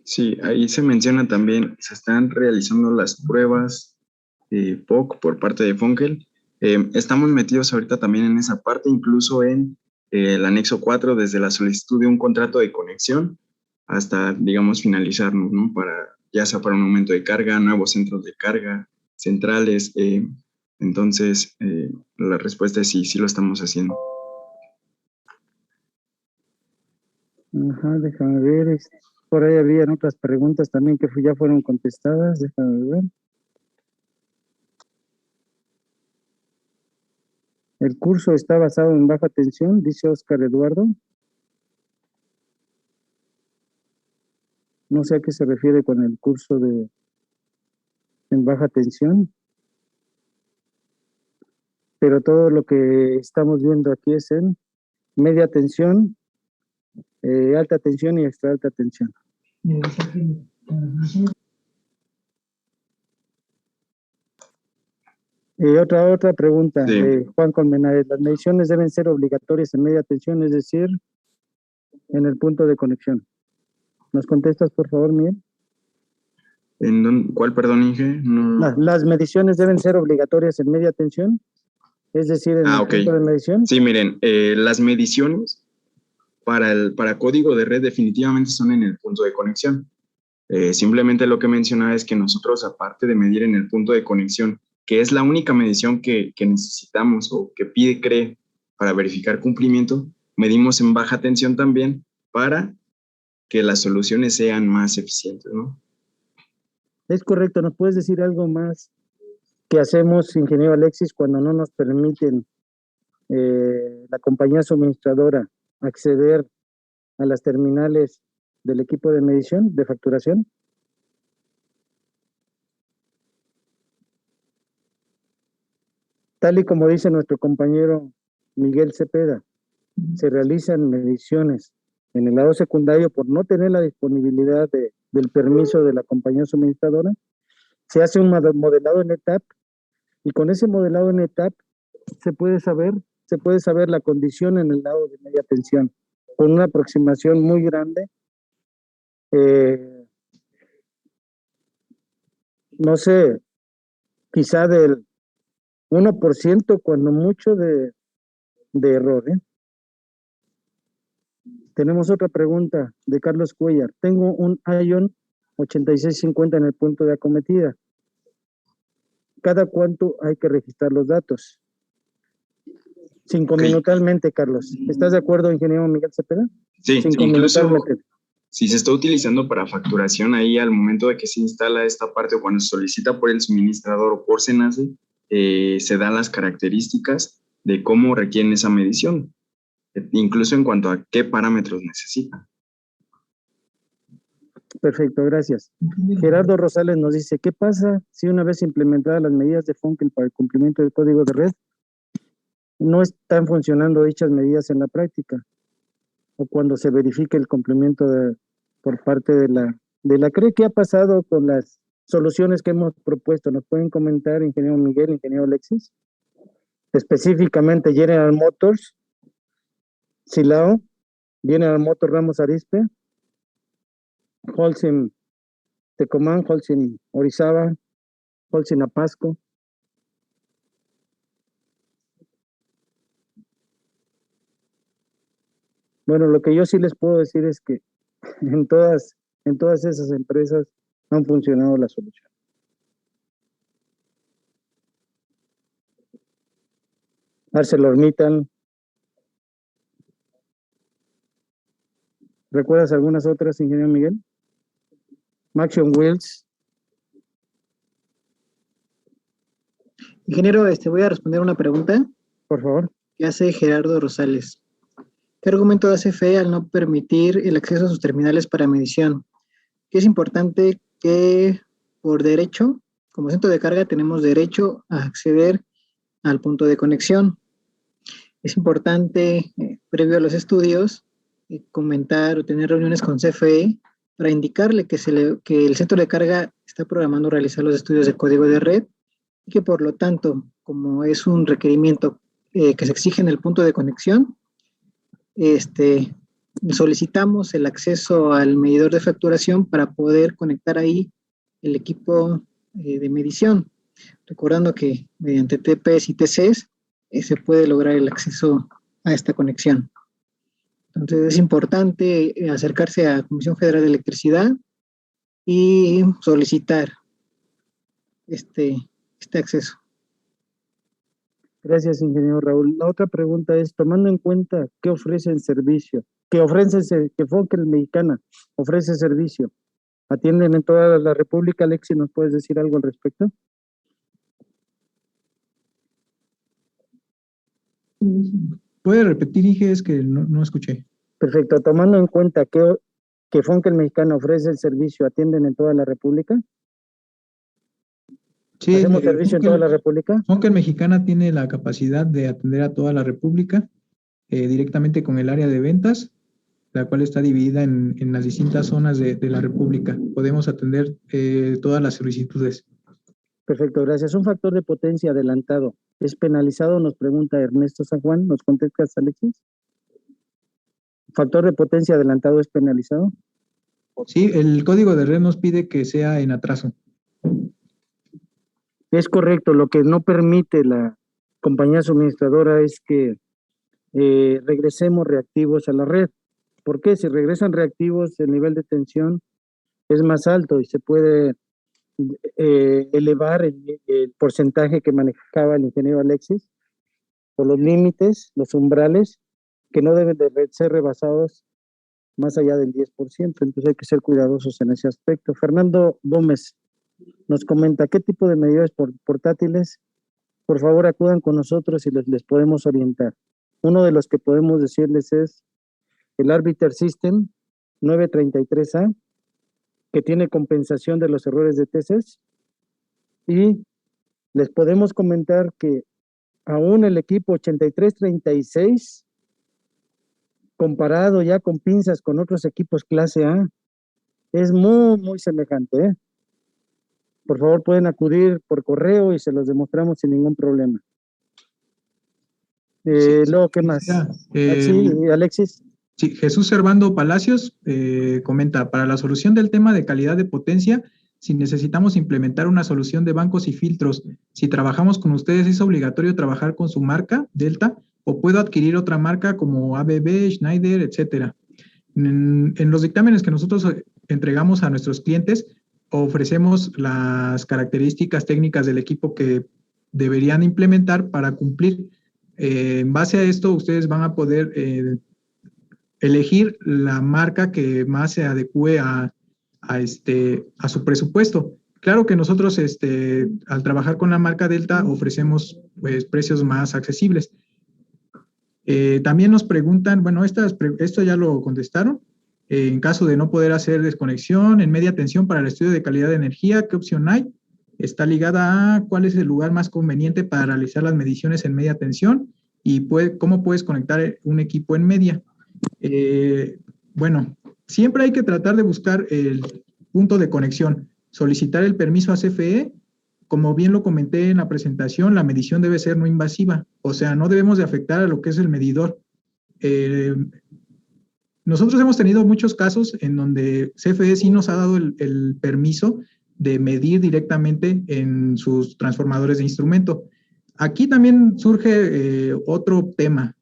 Sí, ahí se menciona también, se están realizando las pruebas POC por parte de Funkel. Estamos metidos ahorita también en esa parte, incluso en el anexo 4, desde la solicitud de un contrato de conexión hasta, digamos, finalizarnos, ¿no? Ya sea para un aumento de carga, nuevos centros de carga, centrales. Entonces, la respuesta es sí, sí lo estamos haciendo. Ajá, déjame ver. Por ahí habían otras preguntas también que ya fueron contestadas. Déjame ver. El curso está basado en baja tensión, dice Oscar Eduardo. No sé a qué se refiere con el curso en baja tensión. Pero todo lo que estamos viendo aquí es en media tensión, alta tensión y extra alta tensión. Otra pregunta, Sí. Juan Colmenares. ¿Las mediciones deben ser obligatorias en media tensión, es decir, en el punto de conexión? ¿Nos contestas, por favor, Miguel? ¿Cuál, perdón, Inge? No. ¿Las mediciones deben ser obligatorias en media tensión? Es decir, en el punto de medición. Sí, miren, las mediciones para código de red definitivamente son en el punto de conexión. Simplemente lo que mencionaba es que nosotros, aparte de medir en el punto de conexión, que es la única medición que necesitamos o que pide CRE para verificar cumplimiento, medimos en baja tensión también para que las soluciones sean más eficientes, ¿no? Es correcto. ¿Nos puedes decir algo más que hacemos, ingeniero Alexis, cuando no nos permiten la compañía suministradora acceder a las terminales del equipo de medición, de facturación? Tal y como dice nuestro compañero Miguel Cepeda, se realizan mediciones en el lado secundario por no tener la disponibilidad del permiso de la compañía suministradora. Se hace un modelado en ETAP y con ese modelado en ETAP se puede saber la condición en el lado de media tensión con una aproximación muy grande. No sé, quizá del 1%, cuando mucho, de error. Tenemos otra pregunta de Carlos Cuellar. Tengo un ION 8650 en el punto de acometida. ¿Cada cuánto hay que registrar los datos? 5 minutalmente, Carlos. ¿Estás de acuerdo, ingeniero Miguel Cepeda? Sí, 5 incluso minutalmente. si se está utilizando para facturación, ahí al momento de que se instala esta parte o cuando se solicita por el suministrador o por SENACE, se dan las características de cómo requieren esa medición, incluso en cuanto a qué parámetros necesitan. Perfecto, gracias. Gerardo Rosales nos dice, ¿qué pasa si una vez implementadas las medidas de Funkel para el cumplimiento del código de red, no están funcionando dichas medidas en la práctica? O cuando se verifique el cumplimiento por parte de la CRE. ¿Qué ha pasado con las soluciones que hemos propuesto? ¿Nos pueden comentar, ingeniero Miguel, ingeniero Alexis? Específicamente General Motors, Silao, General Motors Ramos Arizpe, Holcim Tecomán, Holcim Orizaba, Holcim Apasco. Bueno, lo que yo sí les puedo decir es que en todas esas empresas han funcionado las soluciones. ArcelorMittal. ¿Recuerdas algunas otras, ingeniero Miguel? Maxion Wheels. Ingeniero, voy a responder una pregunta Por favor. que hace Gerardo Rosales. ¿Qué argumento da CFE al no permitir el acceso a sus terminales para medición? Que es importante que por derecho, como centro de carga, tenemos derecho a acceder al punto de conexión. Es importante, previo a los estudios, comentar o tener reuniones con CFE para indicarle que el centro de carga está programando realizar los estudios de código de red y que por lo tanto, como es un requerimiento que se exige en el punto de conexión, solicitamos el acceso al medidor de facturación para poder conectar ahí el equipo de medición, recordando que mediante TPs y TCs se puede lograr el acceso a esta conexión. Entonces es importante acercarse a Comisión Federal de Electricidad y solicitar este acceso. Gracias, ingeniero Raúl. La otra pregunta es, tomando en cuenta qué ofrece el servicio, que Funkel Mexicana ofrece servicio, ¿atienden en toda la República? Alexi, ¿nos puedes decir algo al respecto? ¿Puede repetir, Inge? Es que no escuché. Perfecto. Tomando en cuenta que Funkel Mexicana ofrece el servicio, ¿atienden en toda la República? Sí, ¿Hacemos servicio en toda la República? Funkel Mexicana tiene la capacidad de atender a toda la República directamente con el área de ventas, la cual está dividida en las distintas zonas de la República. Podemos atender todas las solicitudes. Perfecto, gracias. Un factor de potencia adelantado ¿es penalizado? Nos pregunta Ernesto San Juan. ¿Nos contestas, Alexis? ¿Factor de potencia adelantado es penalizado? Sí, el código de red nos pide que sea en atraso. Es correcto. Lo que no permite la compañía suministradora es que regresemos reactivos a la red. ¿Por qué? Si regresan reactivos, el nivel de tensión es más alto y se puede elevar el porcentaje que manejaba el ingeniero Alexis por los límites, los umbrales, que no deben de ser rebasados más allá del 10%. Entonces hay que ser cuidadosos en ese aspecto. Fernando Gómez nos comenta, ¿qué tipo de medidores portátiles? Por favor, acudan con nosotros y les podemos orientar. Uno de los que podemos decirles es el Arbiter System 933A, que tiene compensación de los errores de TCs, y les podemos comentar que aún el equipo 8336, comparado ya con pinzas con otros equipos clase A, es muy, muy semejante, ¿eh? Por favor, pueden acudir por correo y se los demostramos sin ningún problema. Luego, ¿qué más? Sí, Alexis. Sí, Jesús Servando Palacios comenta, para la solución del tema de calidad de potencia, si necesitamos implementar una solución de bancos y filtros, si trabajamos con ustedes, ¿es obligatorio trabajar con su marca, Delta, o puedo adquirir otra marca como ABB, Schneider, etcétera? En los dictámenes que nosotros entregamos a nuestros clientes, ofrecemos las características técnicas del equipo que deberían implementar para cumplir. En base a esto, ustedes van a poder elegir la marca que más se adecue a su presupuesto. Claro que nosotros, al trabajar con la marca Delta, ofrecemos pues, precios más accesibles. También nos preguntan, bueno, esto ya lo contestaron, en caso de no poder hacer desconexión en media tensión para el estudio de calidad de energía, ¿qué opción hay? Está ligada a cuál es el lugar más conveniente para realizar las mediciones en media tensión y cómo puedes conectar un equipo en media. Bueno, siempre hay que tratar de buscar el punto de conexión, solicitar el permiso a CFE. Como bien lo comenté en la presentación, la medición debe ser no invasiva, o sea, no debemos de afectar a lo que es el medidor. Nosotros hemos tenido muchos casos en donde CFE sí nos ha dado el permiso de medir directamente en sus transformadores de instrumento. Aquí también surge otro tema.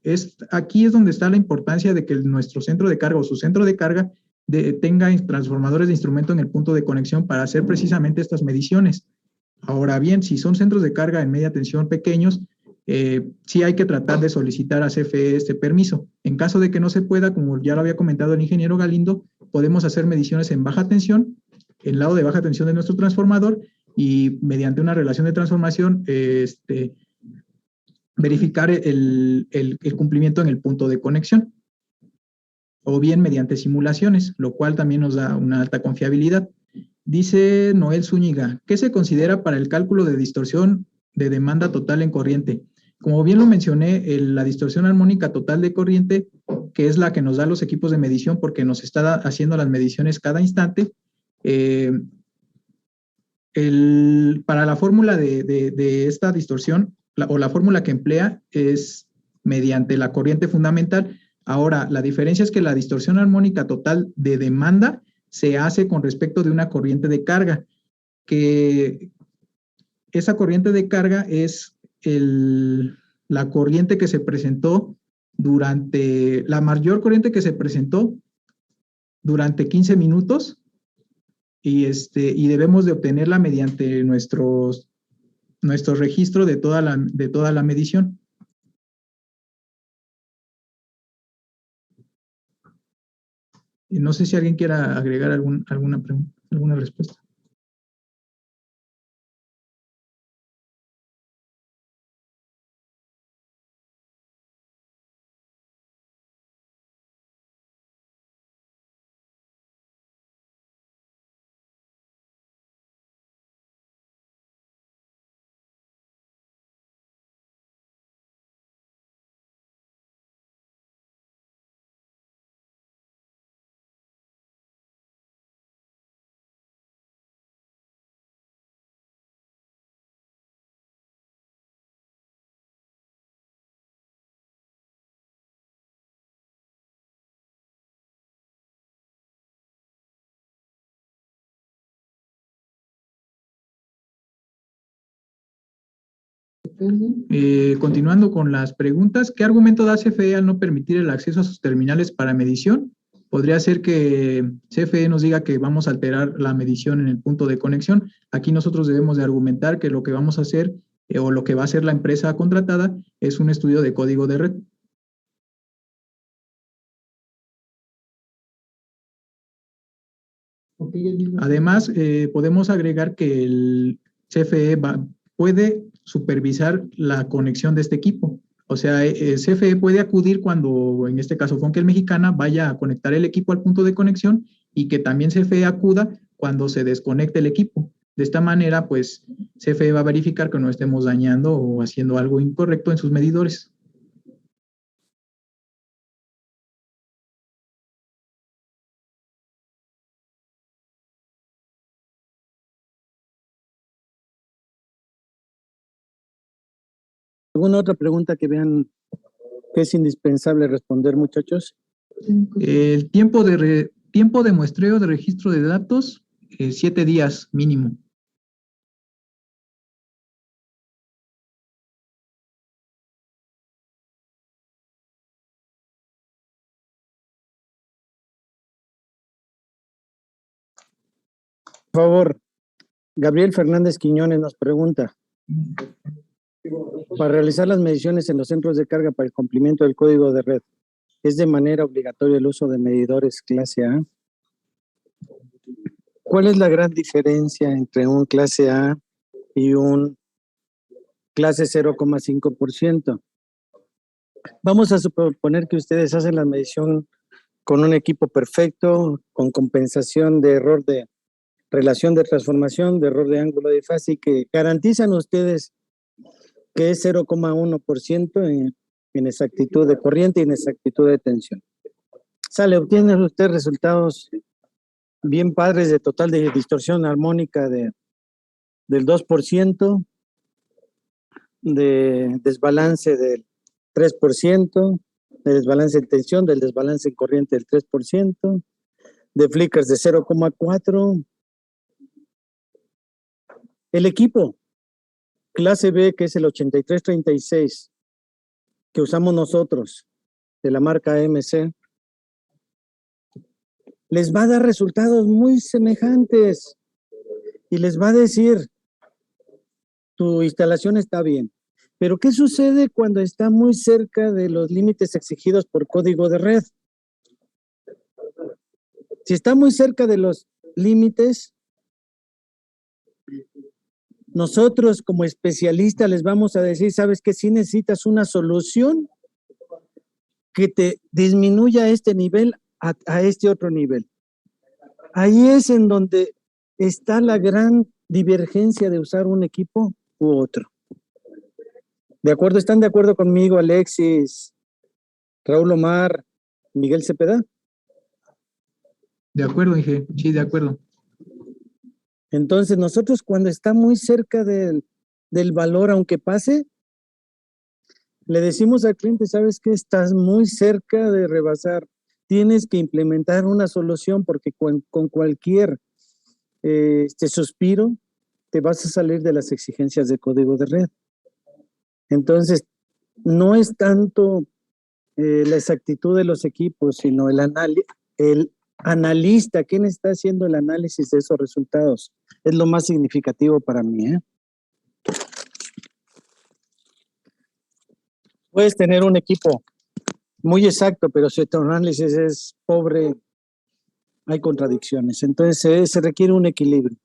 Aquí es donde está la importancia de que nuestro centro de carga o su centro de carga tenga transformadores de instrumento en el punto de conexión para hacer precisamente estas mediciones. Ahora bien, si son centros de carga en media tensión pequeños, sí hay que tratar de solicitar a CFE este permiso. En caso de que no se pueda, como ya lo había comentado el ingeniero Galindo, podemos hacer mediciones en baja tensión, en lado de baja tensión de nuestro transformador, y mediante una relación de transformación, verificar el cumplimiento en el punto de conexión, o bien mediante simulaciones, lo cual también nos da una alta confiabilidad. Dice Noel Zúñiga, ¿qué se considera para el cálculo de distorsión de demanda total en corriente? Como bien lo mencioné, la distorsión armónica total de corriente, que es la que nos da los equipos de medición porque nos está haciendo las mediciones cada instante, para la fórmula de esta distorsión, o la fórmula que emplea es mediante la corriente fundamental. Ahora, la diferencia es que la distorsión armónica total de demanda se hace con respecto de una corriente de carga, que esa corriente de carga es la corriente que se presentó la mayor corriente que se presentó durante 15 minutos y debemos de obtenerla mediante nuestro registro de toda la medición. Y no sé si alguien quiera agregar alguna pregunta, alguna respuesta. Continuando con las preguntas, ¿qué argumento da CFE al no permitir el acceso a sus terminales para medición? Podría ser que CFE nos diga que vamos a alterar la medición en el punto de conexión. Aquí nosotros debemos de argumentar que lo que vamos a hacer o lo que va a hacer la empresa contratada es un estudio de código de red. Además, podemos agregar que el CFE puede supervisar la conexión de este equipo. O sea, CFE puede acudir cuando, en este caso, Funkel Mexicana vaya a conectar el equipo al punto de conexión y que también CFE acuda cuando se desconecte el equipo. De esta manera, pues, CFE va a verificar que no estemos dañando o haciendo algo incorrecto en sus medidores. ¿Alguna otra pregunta que vean que es indispensable responder, muchachos? El tiempo de muestreo de registro de datos, 7 días mínimo. Por favor, Gabriel Fernández Quiñones nos pregunta, para realizar las mediciones en los centros de carga para el cumplimiento del código de red, ¿es de manera obligatoria el uso de medidores clase A? ¿Cuál es la gran diferencia entre un clase A y un clase 0,5%? Vamos a suponer que ustedes hacen la medición con un equipo perfecto, con compensación de error de relación de transformación, de error de ángulo de fase, y que garantizan ustedes que es 0,1% en exactitud de corriente y en exactitud de tensión. Obtienen ustedes resultados bien padres de total de distorsión armónica del 2%, de desbalance del 3%, de desbalance en tensión, del desbalance en corriente del 3%, de flickers de 0,4%. El equipo clase B, que es el 8336, que usamos nosotros, de la marca MC, les va a dar resultados muy semejantes y les va a decir, tu instalación está bien. Pero ¿qué sucede cuando está muy cerca de los límites exigidos por código de red? Si está muy cerca de los límites, nosotros como especialistas les vamos a decir, ¿sabes qué? Si necesitas una solución que te disminuya este nivel a este otro nivel. Ahí es en donde está la gran divergencia de usar un equipo u otro. ¿De acuerdo? ¿Están de acuerdo conmigo, Alexis, Raúl Omar, Miguel Cepeda? De acuerdo, Inge. Sí, de acuerdo. Entonces, nosotros cuando está muy cerca del valor, aunque pase, le decimos al cliente, ¿sabes qué? Estás muy cerca de rebasar. Tienes que implementar una solución porque con cualquier suspiro te vas a salir de las exigencias de código de red. Entonces, no es tanto la exactitud de los equipos, sino el analista, ¿quién está haciendo el análisis de esos resultados? Es lo más significativo para mí, ¿eh? Puedes tener un equipo muy exacto, pero si tu análisis es pobre, hay contradicciones. Entonces, se requiere un equilibrio.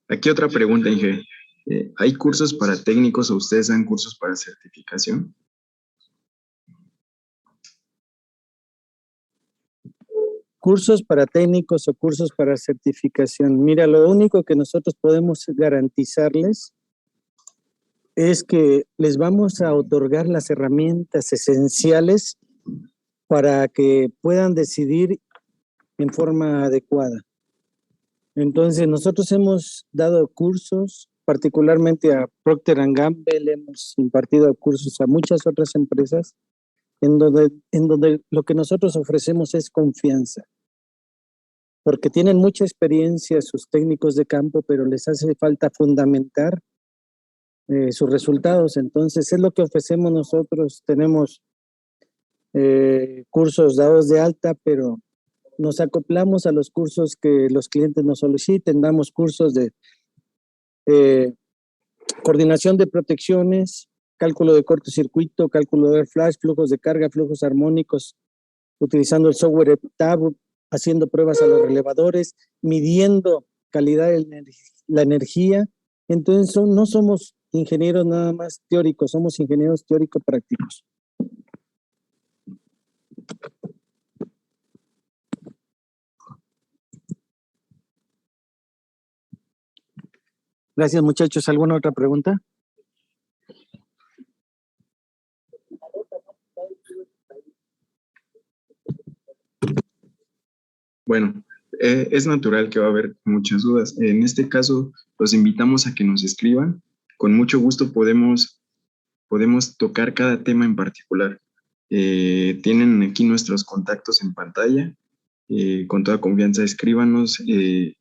Aquí otra pregunta, Inge. ¿Hay cursos para técnicos o ustedes dan cursos para certificación? Cursos para técnicos o cursos para certificación. Mira, lo único que nosotros podemos garantizarles es que les vamos a otorgar las herramientas esenciales para que puedan decidir en forma adecuada. Entonces, nosotros hemos dado cursos, particularmente a Procter & Gamble, hemos impartido cursos a muchas otras empresas, en donde lo que nosotros ofrecemos es confianza, porque tienen mucha experiencia sus técnicos de campo, pero les hace falta fundamentar sus resultados. Entonces, es lo que ofrecemos nosotros. Tenemos cursos dados de alta, pero nos acoplamos a los cursos que los clientes nos soliciten. Damos cursos de coordinación de protecciones, cálculo de cortocircuito, cálculo de flash, flujos de carga, flujos armónicos, utilizando el software TAB, haciendo pruebas a los relevadores, midiendo calidad de la energía. Entonces, no somos ingenieros nada más teóricos, somos ingenieros teórico-prácticos. Gracias, muchachos. ¿Alguna otra pregunta? Bueno, es natural que va a haber muchas dudas. En este caso, los invitamos a que nos escriban. Con mucho gusto podemos tocar cada tema en particular. Tienen aquí nuestros contactos en pantalla. Con toda confianza, escríbanos. El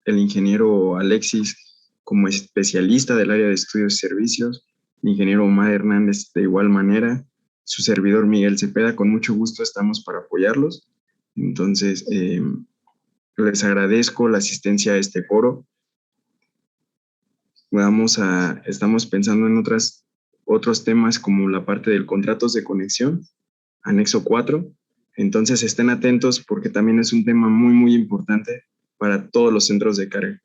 ingeniero Alexis, como especialista del área de estudios y servicios, el ingeniero Omar Hernández de igual manera, su servidor Miguel Cepeda, con mucho gusto estamos para apoyarlos. Entonces, les agradezco la asistencia a este foro. Estamos pensando en otros temas como la parte del contratos de conexión, anexo 4. Entonces estén atentos porque también es un tema muy, muy importante para todos los centros de carga.